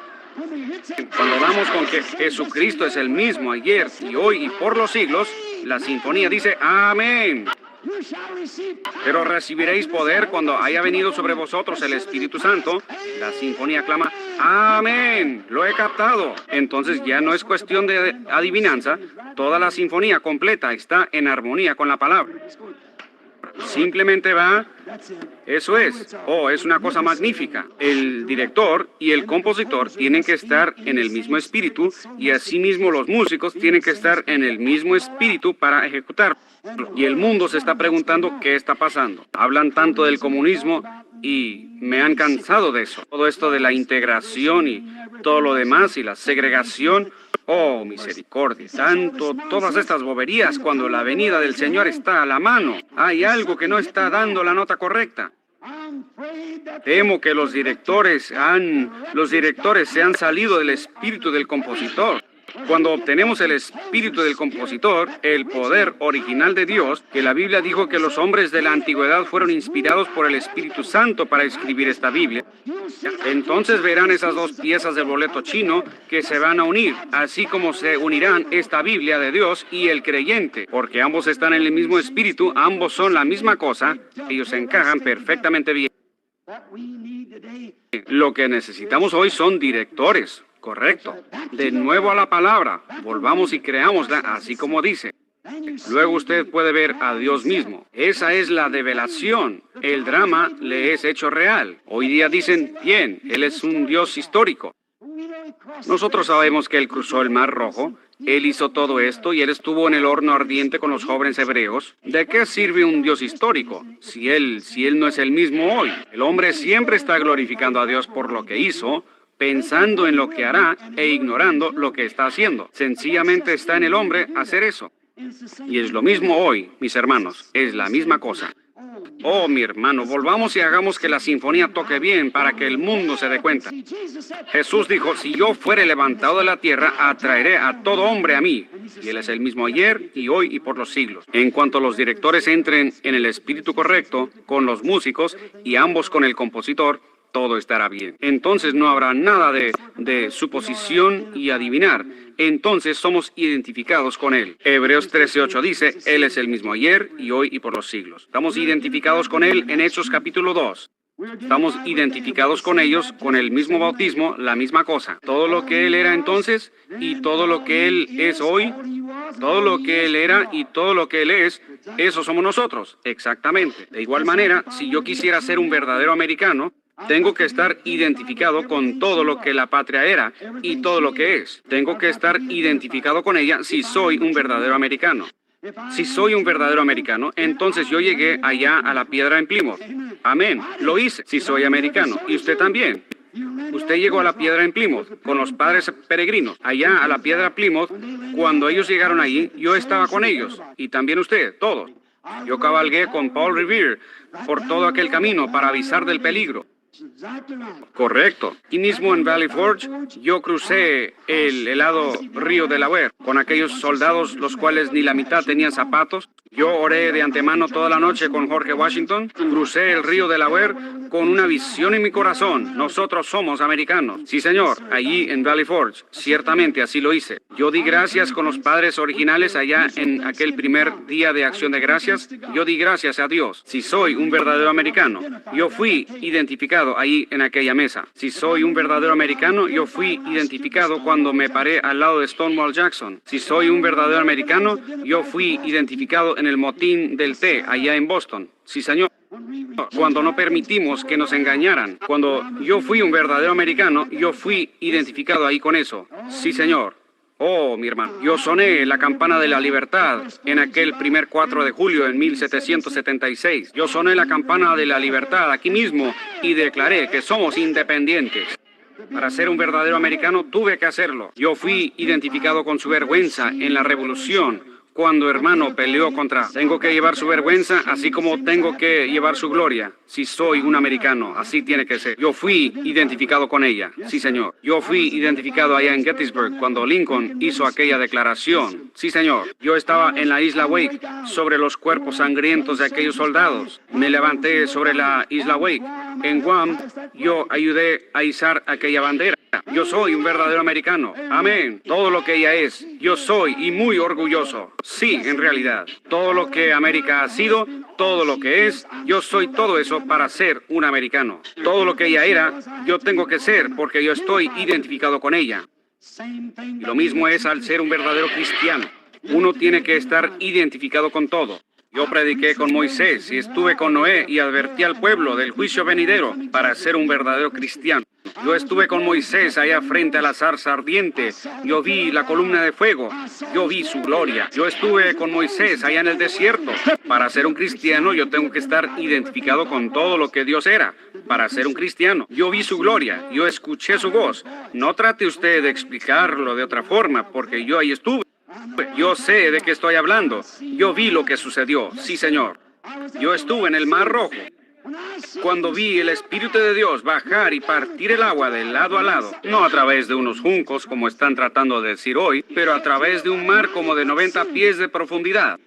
Cuando damos con que Jesucristo es el mismo ayer y hoy y por los siglos, la sinfonía dice, amén. Pero recibiréis poder cuando haya venido sobre vosotros el Espíritu Santo. La sinfonía clama, amén, lo he captado. Entonces ya no es cuestión de adivinanza. Toda la sinfonía completa está en armonía con la palabra. Simplemente va, eso es. Oh, es una cosa magnífica. El director y el compositor tienen que estar en el mismo espíritu y asimismo los músicos tienen que estar en el mismo espíritu para ejecutar. Y el mundo se está preguntando qué está pasando. Hablan tanto del comunismo y me han cansado de eso. Todo esto de la integración y todo lo demás y la segregación. Oh, misericordia. Todas estas boberías cuando la venida del Señor está a la mano. Hay algo que no está dando la nota correcta. Temo que los directores se han salido del espíritu del compositor. Cuando obtenemos el espíritu del compositor, el poder original de Dios, que la Biblia dijo que los hombres de la antigüedad fueron inspirados por el Espíritu Santo para escribir esta Biblia, entonces verán esas dos piezas del boleto chino que se van a unir, así como se unirán esta Biblia de Dios y el creyente, porque ambos están en el mismo espíritu, ambos son la misma cosa, ellos se encajan perfectamente bien. Lo que necesitamos hoy son directores. Correcto. De nuevo a la palabra. Volvamos y creámosla así como dice. Luego usted puede ver a Dios mismo. Esa es la develación. El drama le es hecho real. Hoy día dicen, bien, Él es un Dios histórico. Nosotros sabemos que Él cruzó el Mar Rojo. Él hizo todo esto y Él estuvo en el horno ardiente con los jóvenes hebreos. ¿De qué sirve un Dios histórico si Él no es el mismo hoy? El hombre siempre está glorificando a Dios por lo que hizo, pensando en lo que hará e ignorando lo que está haciendo. Sencillamente está en el hombre hacer eso. Y es lo mismo hoy, mis hermanos, es la misma cosa. Oh, mi hermano, volvamos y hagamos que la sinfonía toque bien para que el mundo se dé cuenta. Jesús dijo, si yo fuere levantado de la tierra, atraeré a todo hombre a mí. Y Él es el mismo ayer y hoy y por los siglos. En cuanto los directores entren en el espíritu correcto, con los músicos y ambos con el compositor, todo estará bien. Entonces no habrá nada de suposición y adivinar. Entonces somos identificados con Él. Hebreos 13:8 dice, Él es el mismo ayer y hoy y por los siglos. Estamos identificados con Él en Hechos capítulo 2. Estamos identificados con ellos, con el mismo bautismo, la misma cosa. Todo lo que Él era entonces y todo lo que Él es hoy, todo lo que Él era y todo lo que Él es, eso somos nosotros. Exactamente. De igual manera, si yo quisiera ser un verdadero americano, tengo que estar identificado con todo lo que la patria era y todo lo que es. Tengo que estar identificado con ella si soy un verdadero americano. Si soy un verdadero americano, entonces yo llegué allá a la piedra en Plymouth. Amén. Lo hice. Si soy americano. Y usted también. Usted llegó a la piedra en Plymouth con los padres peregrinos. Allá a la piedra Plymouth, cuando ellos llegaron allí, yo estaba con ellos. Y también usted, todos. Yo cabalgué con Paul Revere por todo aquel camino para avisar del peligro. Correcto. Y mismo en Valley Forge, yo crucé el helado río Delaware con aquellos soldados los cuales ni la mitad tenían zapatos. Yo oré de antemano toda la noche con Jorge Washington. Crucé el río Delaware con una visión en mi corazón. Nosotros somos americanos. Sí, señor, allí en Valley Forge. Ciertamente así lo hice. Yo di gracias con los padres originales allá en aquel primer día de acción de gracias. Yo di gracias a Dios. Si soy un verdadero americano, yo fui identificado ahí en aquella mesa. Si soy un verdadero americano, yo fui identificado cuando me paré al lado de Stonewall Jackson. Si soy un verdadero americano, yo fui identificado en el motín del té allá en Boston. Sí, señor. Cuando no permitimos que nos engañaran. Cuando yo fui un verdadero americano, yo fui identificado ahí con eso. Sí, señor. Oh, mi hermano, yo soné la campana de la libertad en aquel primer 4 de julio en 1776. Yo soné la campana de la libertad aquí mismo y declaré que somos independientes. Para ser un verdadero americano tuve que hacerlo. Yo fui identificado con su vergüenza en la revolución. Cuando hermano peleó contra, tengo que llevar su vergüenza, así como tengo que llevar su gloria. Si soy un americano, así tiene que ser. Yo fui identificado con ella. Sí, señor. Yo fui identificado allá en Gettysburg cuando Lincoln hizo aquella declaración. Sí, señor. Yo estaba en la isla Wake sobre los cuerpos sangrientos de aquellos soldados. Me levanté sobre la isla Wake. En Guam, yo ayudé a izar aquella bandera. Yo soy un verdadero americano. Amén. Todo lo que ella es, yo soy y muy orgulloso. Sí, en realidad. Todo lo que América ha sido, todo lo que es, yo soy todo eso para ser un americano. Todo lo que ella era, yo tengo que ser porque yo estoy identificado con ella. Y lo mismo es al ser un verdadero cristiano. Uno tiene que estar identificado con todo. Yo prediqué con Moisés y estuve con Noé y advertí al pueblo del juicio venidero para ser un verdadero cristiano. Yo estuve con Moisés allá frente a la zarza ardiente. Yo vi la columna de fuego. Yo vi su gloria. Yo estuve con Moisés allá en el desierto. Para ser un cristiano yo tengo que estar identificado con todo lo que Dios era. Para ser un cristiano, yo vi su gloria. Yo escuché su voz. No trate usted de explicarlo de otra forma, porque yo ahí estuve. Yo sé de qué estoy hablando. Yo vi lo que sucedió. Sí, señor. Yo estuve en el Mar Rojo. Cuando vi el Espíritu de Dios bajar y partir el agua de lado a lado, no a través de unos juncos como están tratando de decir hoy, pero a través de un mar como de 90 pies de profundidad.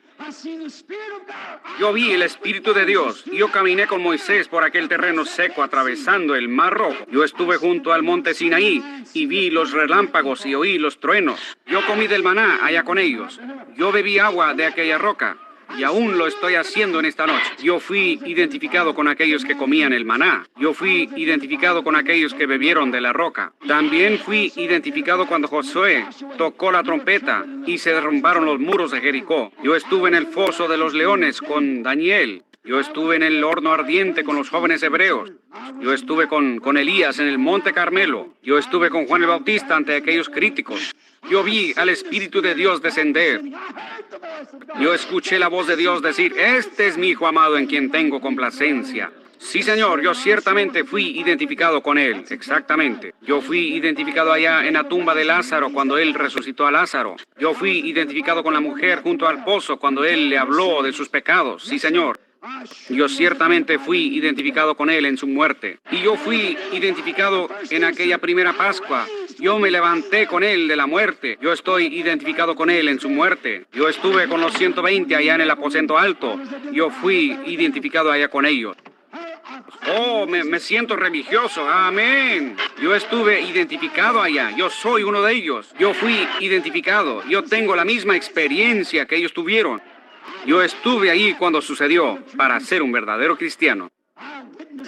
Yo vi el Espíritu de Dios y yo caminé con Moisés por aquel terreno seco atravesando el Mar Rojo. Yo estuve junto al monte Sinaí y vi los relámpagos y oí los truenos. Yo comí del maná allá con ellos. Yo bebí agua de aquella roca. Y aún lo estoy haciendo en esta noche. Yo fui identificado con aquellos que comían el maná. Yo fui identificado con aquellos que bebieron de la roca. También fui identificado cuando Josué tocó la trompeta y se derrumbaron los muros de Jericó. Yo estuve en el foso de los leones con Daniel. Yo estuve en el horno ardiente con los jóvenes hebreos. Yo estuve con Elías en el Monte Carmelo. Yo estuve con Juan el Bautista ante aquellos críticos. Yo vi al Espíritu de Dios descender. Yo escuché la voz de Dios decir, este es mi Hijo amado en quien tengo complacencia. Sí, señor, yo ciertamente fui identificado con Él, exactamente. Yo fui identificado allá en la tumba de Lázaro cuando Él resucitó a Lázaro. Yo fui identificado con la mujer junto al pozo cuando Él le habló de sus pecados. Sí, señor. Yo ciertamente fui identificado con Él en su muerte. Y yo fui identificado en aquella primera Pascua. Yo me levanté con Él de la muerte. Yo estoy identificado con Él en su muerte. Yo estuve con los 120 allá en el aposento alto. Yo fui identificado allá con ellos. Oh, me siento religioso. Amén. Yo estuve identificado allá. Yo soy uno de ellos. Yo fui identificado. Yo tengo la misma experiencia que ellos tuvieron. Yo estuve ahí cuando sucedió para ser un verdadero cristiano.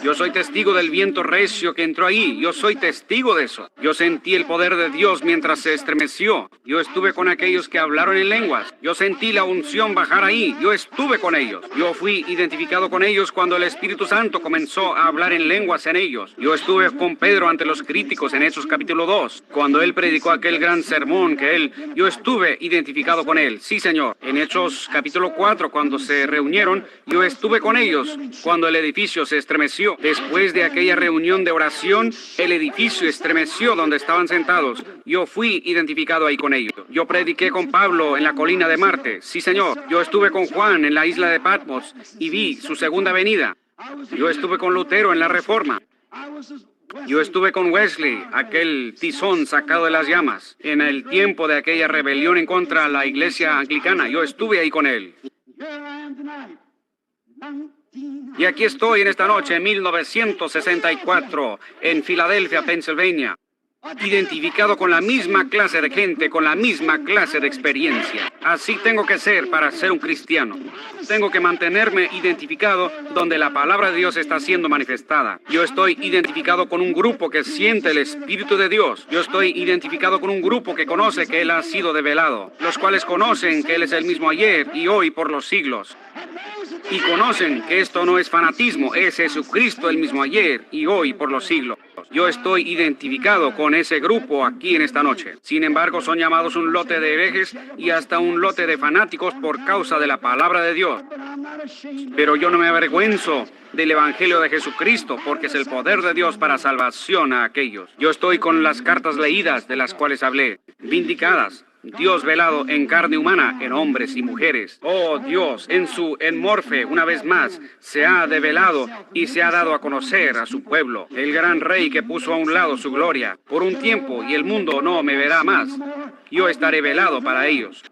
Yo soy testigo del viento recio que entró ahí. Yo soy testigo de eso. Yo sentí el poder de Dios mientras se estremeció. Yo estuve con aquellos que hablaron en lenguas. Yo sentí la unción bajar ahí. Yo estuve con ellos. Yo fui identificado con ellos cuando el Espíritu Santo comenzó a hablar en lenguas en ellos. Yo estuve con Pedro ante los críticos en Hechos capítulo 2, cuando él predicó aquel gran sermón yo estuve identificado con él. Sí, Señor. En Hechos capítulo 4, cuando se reunieron, yo estuve con ellos cuando el edificio se estremeció. Después de aquella reunión de oración, el edificio estremeció donde estaban sentados. Yo fui identificado ahí con ellos. Yo prediqué con Pablo en la colina de Marte. Sí, Señor. Yo estuve con Juan en la isla de Patmos y vi su segunda venida. Yo estuve con Lutero en la Reforma. Yo estuve con Wesley, aquel tizón sacado de las llamas, en el tiempo de aquella rebelión en contra de la iglesia anglicana. Yo estuve ahí con él. Y aquí estoy en esta noche, en 1964, en Filadelfia, Pensilvania, identificado con la misma clase de gente, con la misma clase de experiencia. Así tengo que ser para ser un cristiano. Tengo que mantenerme identificado donde la palabra de Dios está siendo manifestada. Yo estoy identificado con un grupo que siente el Espíritu de Dios. Yo estoy identificado con un grupo que conoce que Él ha sido develado, los cuales conocen que Él es el mismo ayer y hoy por los siglos. Y conocen que esto no es fanatismo, es Jesucristo el mismo ayer y hoy por los siglos. Yo estoy identificado con ese grupo aquí en esta noche. Sin embargo, son llamados un lote de herejes y hasta un lote de fanáticos por causa de la palabra de Dios. Pero yo no me avergüenzo del Evangelio de Jesucristo, porque es el poder de Dios para salvación a aquellos. Yo estoy con las cartas leídas de las cuales hablé, vindicadas. Dios velado en carne humana, en hombres y mujeres. Oh Dios, en Morfe, una vez más, se ha develado y se ha dado a conocer a su pueblo. El gran rey que puso a un lado su gloria por un tiempo y el mundo no me verá más. Yo estaré velado para ellos.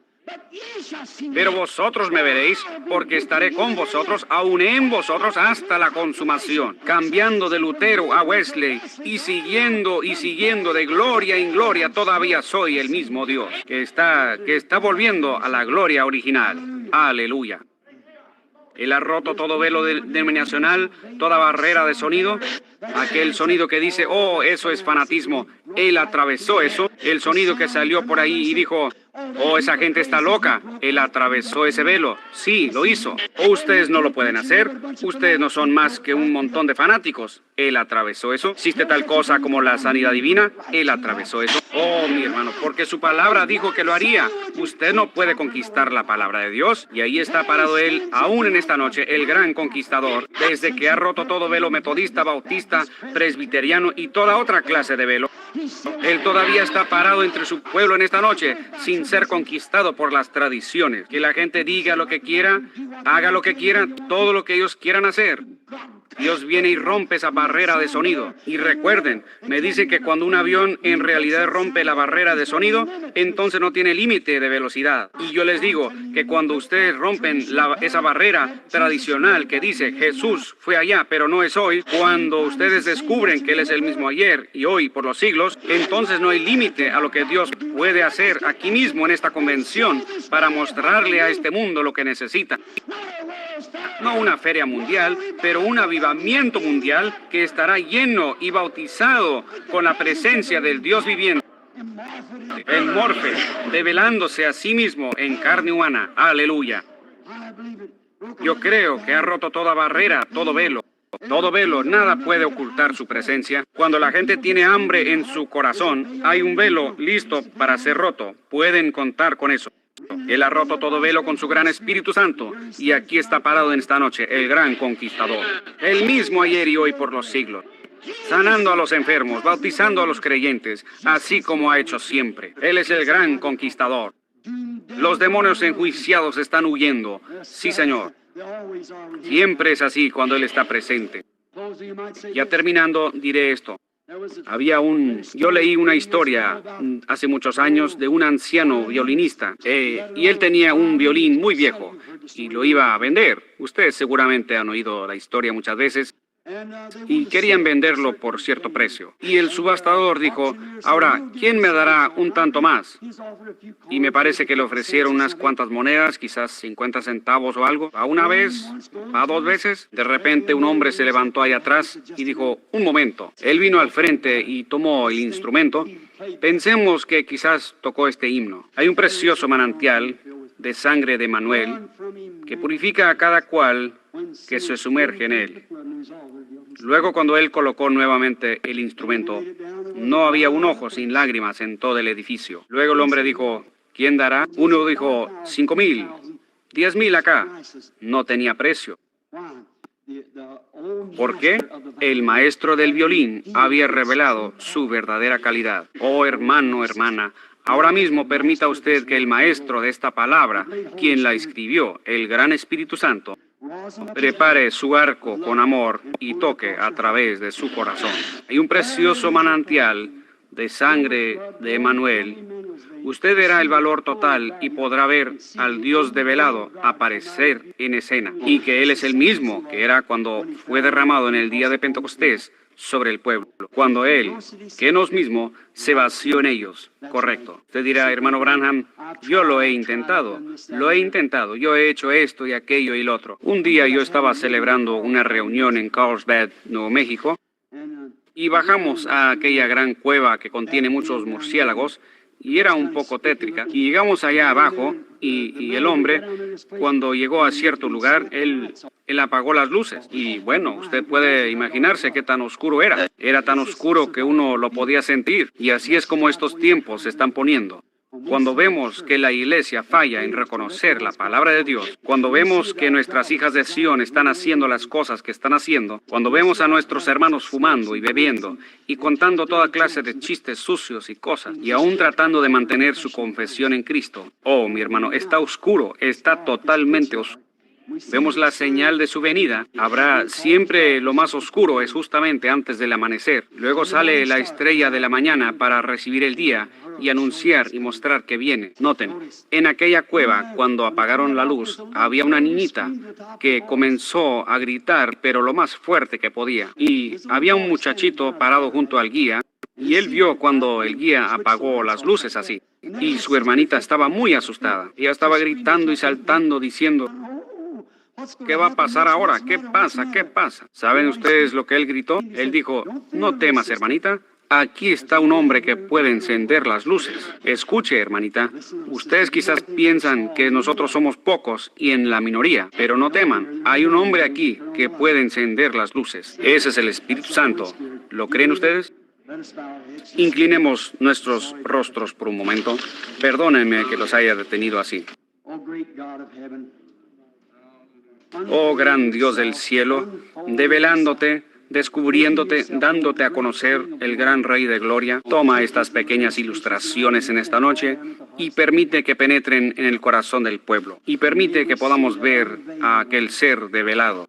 Pero vosotros me veréis, porque estaré con vosotros, aún en vosotros, hasta la consumación. Cambiando de Lutero a Wesley y siguiendo de gloria en gloria, todavía soy el mismo Dios, que está volviendo a la gloria original. Aleluya. Él ha roto todo velo denominacional, toda barrera de sonido. Aquel sonido que dice, oh, eso es fanatismo. Él atravesó eso. El sonido que salió por ahí y dijo, oh, esa gente está loca. Él atravesó ese velo. Sí, lo hizo. O ustedes no lo pueden hacer. Ustedes no son más que un montón de fanáticos. Él atravesó eso. ¿Existe tal cosa como la sanidad divina? Él atravesó eso. Oh, mi hermano, porque su palabra dijo que lo haría. Usted no puede conquistar la palabra de Dios. Y ahí está parado él, aún en esta noche, el gran conquistador, desde que ha roto todo velo metodista, bautista, presbiteriano y toda otra clase de velo. Él todavía está parado entre su pueblo en esta noche, sin ser conquistado por las tradiciones. Que la gente diga lo que quiera, haga lo que quiera, todo lo que ellos quieran hacer. Dios viene y rompe esa barrera de sonido. Y recuerden, me dicen que cuando un avión en realidad rompe la barrera de sonido, entonces no tiene límite de velocidad. Y yo les digo que cuando ustedes rompen esa barrera tradicional que dice Jesús fue allá, pero no es hoy, cuando ustedes descubren que Él es el mismo ayer y hoy por los siglos, entonces no hay límite a lo que Dios puede hacer aquí mismo en esta convención para mostrarle a este mundo lo que necesita. No una feria mundial, pero un avivamiento mundial que estará lleno y bautizado con la presencia del Dios viviente. En Morfe, develándose a sí mismo en carne humana. Aleluya. Yo creo que ha roto toda barrera, todo velo. Todo velo, nada puede ocultar su presencia. Cuando la gente tiene hambre en su corazón, hay un velo listo para ser roto. Pueden contar con eso. Él ha roto todo velo con su gran Espíritu Santo, y aquí está parado en esta noche el gran conquistador, el mismo ayer y hoy por los siglos, sanando a los enfermos, bautizando a los creyentes, así como ha hecho siempre. Él es el gran conquistador. Los demonios enjuiciados están huyendo. Sí, Señor. Siempre es así cuando Él está presente. Ya terminando, diré esto. Yo leí una historia hace muchos años de un anciano violinista y él tenía un violín muy viejo y lo iba a vender. Ustedes seguramente han oído la historia muchas veces. y querían venderlo por cierto precio. Y el subastador dijo, ahora, ¿quién me dará un tanto más? Y me parece que le ofrecieron unas cuantas monedas, quizás 50 centavos o algo. A una vez, a dos veces, de repente un hombre se levantó ahí atrás y dijo, un momento. Él vino al frente y tomó el instrumento. Pensemos que quizás tocó este himno. Hay un precioso manantial de sangre de Emanuel que purifica a cada cual que se sumerge en él. Luego, cuando él colocó nuevamente el instrumento, no había un ojo sin lágrimas en todo el edificio. Luego el hombre dijo, ¿quién dará? Uno dijo, 5,000, 10,000 acá. No tenía precio. ¿Por qué? El maestro del violín había revelado su verdadera calidad. Oh, hermano, hermana, ahora mismo permita usted que el maestro de esta palabra, quien la escribió, el gran Espíritu Santo, prepare su arco con amor y toque a través de su corazón. Hay un precioso manantial de sangre de Emanuel. Usted verá el valor total y podrá ver al Dios develado aparecer en escena, y que Él es el mismo que era cuando fue derramado en el día de Pentecostés sobre el pueblo, cuando Él, que no es mismo, se vació en ellos. Correcto. Usted dirá, hermano Branham, yo lo he intentado, yo he hecho esto y aquello y lo otro. Un día yo estaba celebrando una reunión en Carlsbad, Nuevo México, y bajamos a aquella gran cueva que contiene muchos murciélagos, y era un poco tétrica. Y llegamos allá abajo, y el hombre, cuando llegó a cierto lugar, él apagó las luces. Y bueno, usted puede imaginarse qué tan oscuro era. Era tan oscuro que uno lo podía sentir. Y así es como estos tiempos se están poniendo. Cuando vemos que la iglesia falla en reconocer la palabra de Dios, cuando vemos que nuestras hijas de Sion están haciendo las cosas que están haciendo, cuando vemos a nuestros hermanos fumando y bebiendo y contando toda clase de chistes sucios y cosas, y aún tratando de mantener su confesión en Cristo, oh, mi hermano, está oscuro, está totalmente oscuro. Vemos la señal de su venida. Habrá siempre lo más oscuro, es justamente antes del amanecer. Luego sale la estrella de la mañana para recibir el día y anunciar y mostrar que viene. Noten, en aquella cueva, cuando apagaron la luz, había una niñita que comenzó a gritar, pero lo más fuerte que podía. Y había un muchachito parado junto al guía, y él vio cuando el guía apagó las luces así. Y su hermanita estaba muy asustada. Ella estaba gritando y saltando, diciendo, ¿qué va a pasar ahora? ¿Qué pasa? ¿Qué pasa? ¿Saben ustedes lo que él gritó? Él dijo, no temas, hermanita. Aquí está un hombre que puede encender las luces. Escuche, hermanita, ustedes quizás piensan que nosotros somos pocos y en la minoría, pero no teman. Hay un hombre aquí que puede encender las luces. Ese es el Espíritu Santo. ¿Lo creen ustedes? Inclinemos nuestros rostros por un momento. Perdónenme que los haya detenido así. Oh, gran Dios del cielo, develándote, descubriéndote, dándote a conocer el gran Rey de Gloria, toma estas pequeñas ilustraciones en esta noche y permite que penetren en el corazón del pueblo. Y permite que podamos ver a aquel ser develado,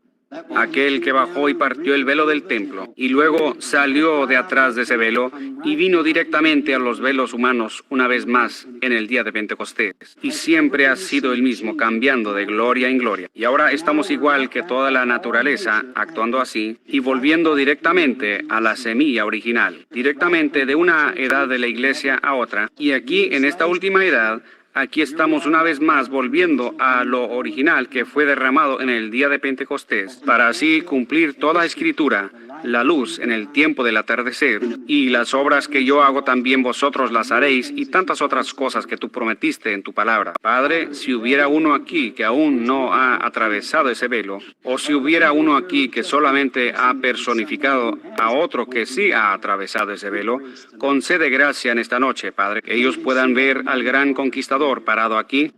aquel que bajó y partió el velo del templo, y luego salió de atrás de ese velo y vino directamente a los velos humanos una vez más en el día de Pentecostés. Y siempre ha sido el mismo, cambiando de gloria en gloria. Y ahora estamos igual que toda la naturaleza, actuando así, y volviendo directamente a la semilla original, directamente de una edad de la iglesia a otra. Y aquí, en esta última edad, aquí estamos una vez más volviendo a lo original que fue derramado en el día de Pentecostés, para así cumplir toda escritura, la luz en el tiempo del atardecer, y las obras que yo hago también vosotros las haréis, y tantas otras cosas que tú prometiste en tu palabra. Padre, si hubiera uno aquí que aún no ha atravesado ese velo, o si hubiera uno aquí que solamente ha personificado a otro que sí ha atravesado ese velo, concede gracia en esta noche, Padre, que ellos puedan ver al gran conquistador parado aquí,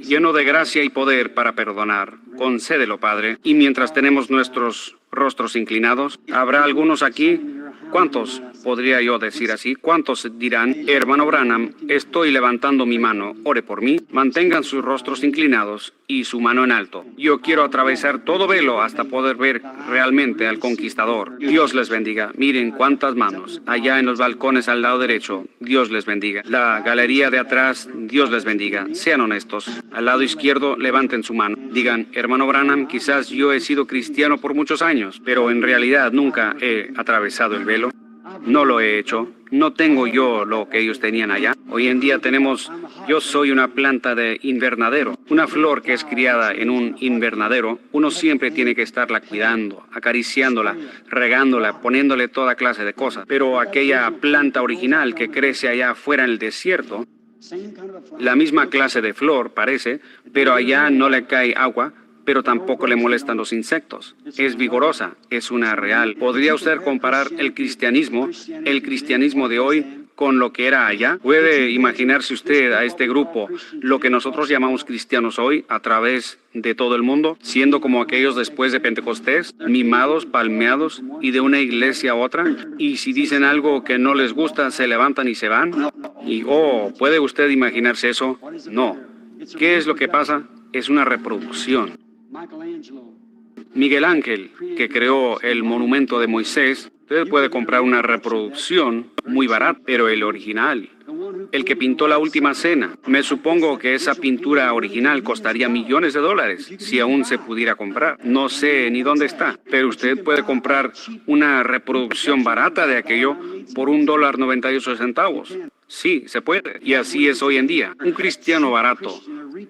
lleno de gracia y poder para perdonar. Concédelo, Padre. Y mientras tenemos nuestros rostros inclinados, habrá algunos aquí ¿Cuántos, podría yo decir así, cuántos dirán, hermano Branham, estoy levantando mi mano, ore por mí? Mantengan sus rostros inclinados y su mano en alto. Yo quiero atravesar todo velo hasta poder ver realmente al conquistador. Dios les bendiga. Miren cuántas manos. Allá en los balcones al lado derecho, Dios les bendiga. La galería de atrás, Dios les bendiga. Sean honestos. Al lado izquierdo, levanten su mano. Digan, hermano Branham, quizás yo he sido cristiano por muchos años, pero en realidad nunca he atravesado el velo. No lo he hecho. No tengo yo lo que ellos tenían allá. Hoy en día yo soy una planta de invernadero. Una flor que es criada en un invernadero, uno siempre tiene que estarla cuidando, acariciándola, regándola, poniéndole toda clase de cosas. Pero aquella planta original que crece allá afuera en el desierto, la misma clase de flor parece, pero allá no le cae agua, pero tampoco le molestan los insectos. Es vigorosa, es una real. ¿Podría usted comparar el cristianismo de hoy, con lo que era allá? ¿Puede imaginarse usted a este grupo, lo que nosotros llamamos cristianos hoy, a través de todo el mundo, siendo como aquellos después de Pentecostés, mimados, palmeados, y de una iglesia a otra? Y si dicen algo que no les gusta, se levantan y se van. Y, ¿puede usted imaginarse eso? No. ¿Qué es lo que pasa? Es una reproducción. Miguel Ángel, que creó el monumento de Moisés, usted puede comprar una reproducción muy barata, pero el original, el que pintó la Última Cena, me supongo que esa pintura original costaría millones de dólares, si aún se pudiera comprar. No sé ni dónde está, pero usted puede comprar una reproducción barata de aquello por $1.98. Sí, se puede. Y así es hoy en día. Un cristiano barato,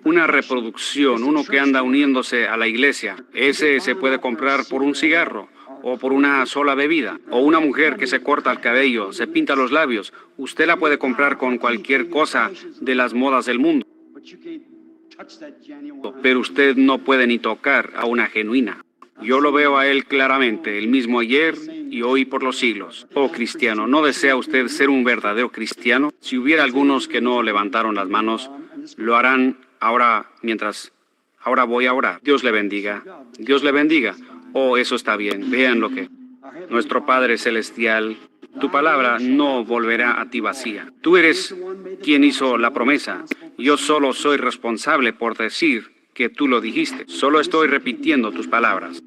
una reproducción, uno que anda uniéndose a la iglesia, ese se puede comprar por un cigarro o por una sola bebida. O una mujer que se corta el cabello, se pinta los labios, usted la puede comprar con cualquier cosa de las modas del mundo. Pero usted no puede ni tocar a una genuina. Yo lo veo a él claramente, el mismo ayer y hoy por los siglos. Oh cristiano, ¿no desea usted ser un verdadero cristiano? Si hubiera algunos que no levantaron las manos, lo harán ahora ahora voy a orar. Dios le bendiga. Dios le bendiga. Oh, eso está bien. Vean lo que... Nuestro Padre Celestial, tu palabra no volverá a ti vacía. Tú eres quien hizo la promesa. Yo solo soy responsable por decir que tú lo dijiste. Solo estoy repitiendo tus palabras.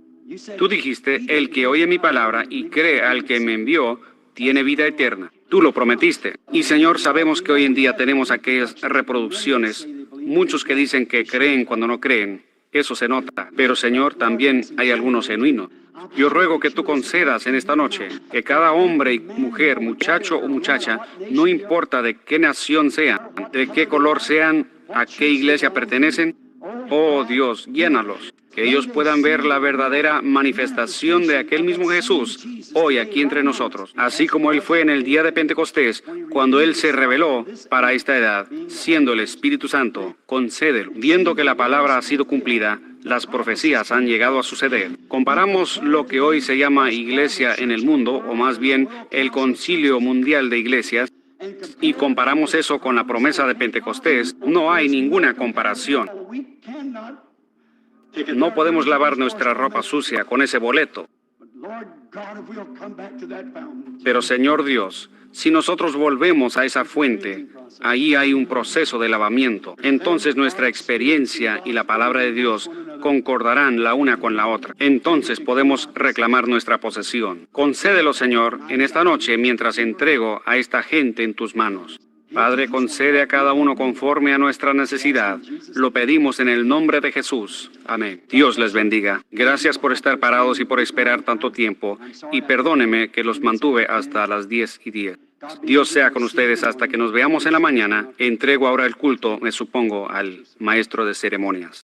Tú dijiste, el que oye mi palabra y cree al que me envió, tiene vida eterna. Tú lo prometiste. Y Señor, sabemos que hoy en día tenemos aquellas reproducciones, muchos que dicen que creen cuando no creen. Eso se nota. Pero Señor, también hay algunos genuinos. Yo ruego que tú concedas en esta noche que cada hombre y mujer, muchacho o muchacha, no importa de qué nación sean, de qué color sean, a qué iglesia pertenecen, oh Dios, llénalos, que ellos puedan ver la verdadera manifestación de aquel mismo Jesús hoy aquí entre nosotros, así como Él fue en el día de Pentecostés, cuando Él se reveló para esta edad, siendo el Espíritu Santo. Concédelo. Viendo que la palabra ha sido cumplida, las profecías han llegado a suceder. Comparamos lo que hoy se llama iglesia en el mundo, o más bien el Concilio Mundial de Iglesias, y comparamos eso con la promesa de Pentecostés, no hay ninguna comparación. No podemos lavar nuestra ropa sucia con ese boleto. Pero Señor Dios, si nosotros volvemos a esa fuente, ahí hay un proceso de lavamiento. Entonces nuestra experiencia y la palabra de Dios concordarán la una con la otra. Entonces podemos reclamar nuestra posesión. Concédelo, Señor, en esta noche mientras entrego a esta gente en tus manos. Padre, concede a cada uno conforme a nuestra necesidad. Lo pedimos en el nombre de Jesús. Amén. Dios les bendiga. Gracias por estar parados y por esperar tanto tiempo. Y perdóneme que los mantuve hasta las 10:10. Dios sea con ustedes hasta que nos veamos en la mañana. Entrego ahora el culto, me supongo, al maestro de ceremonias.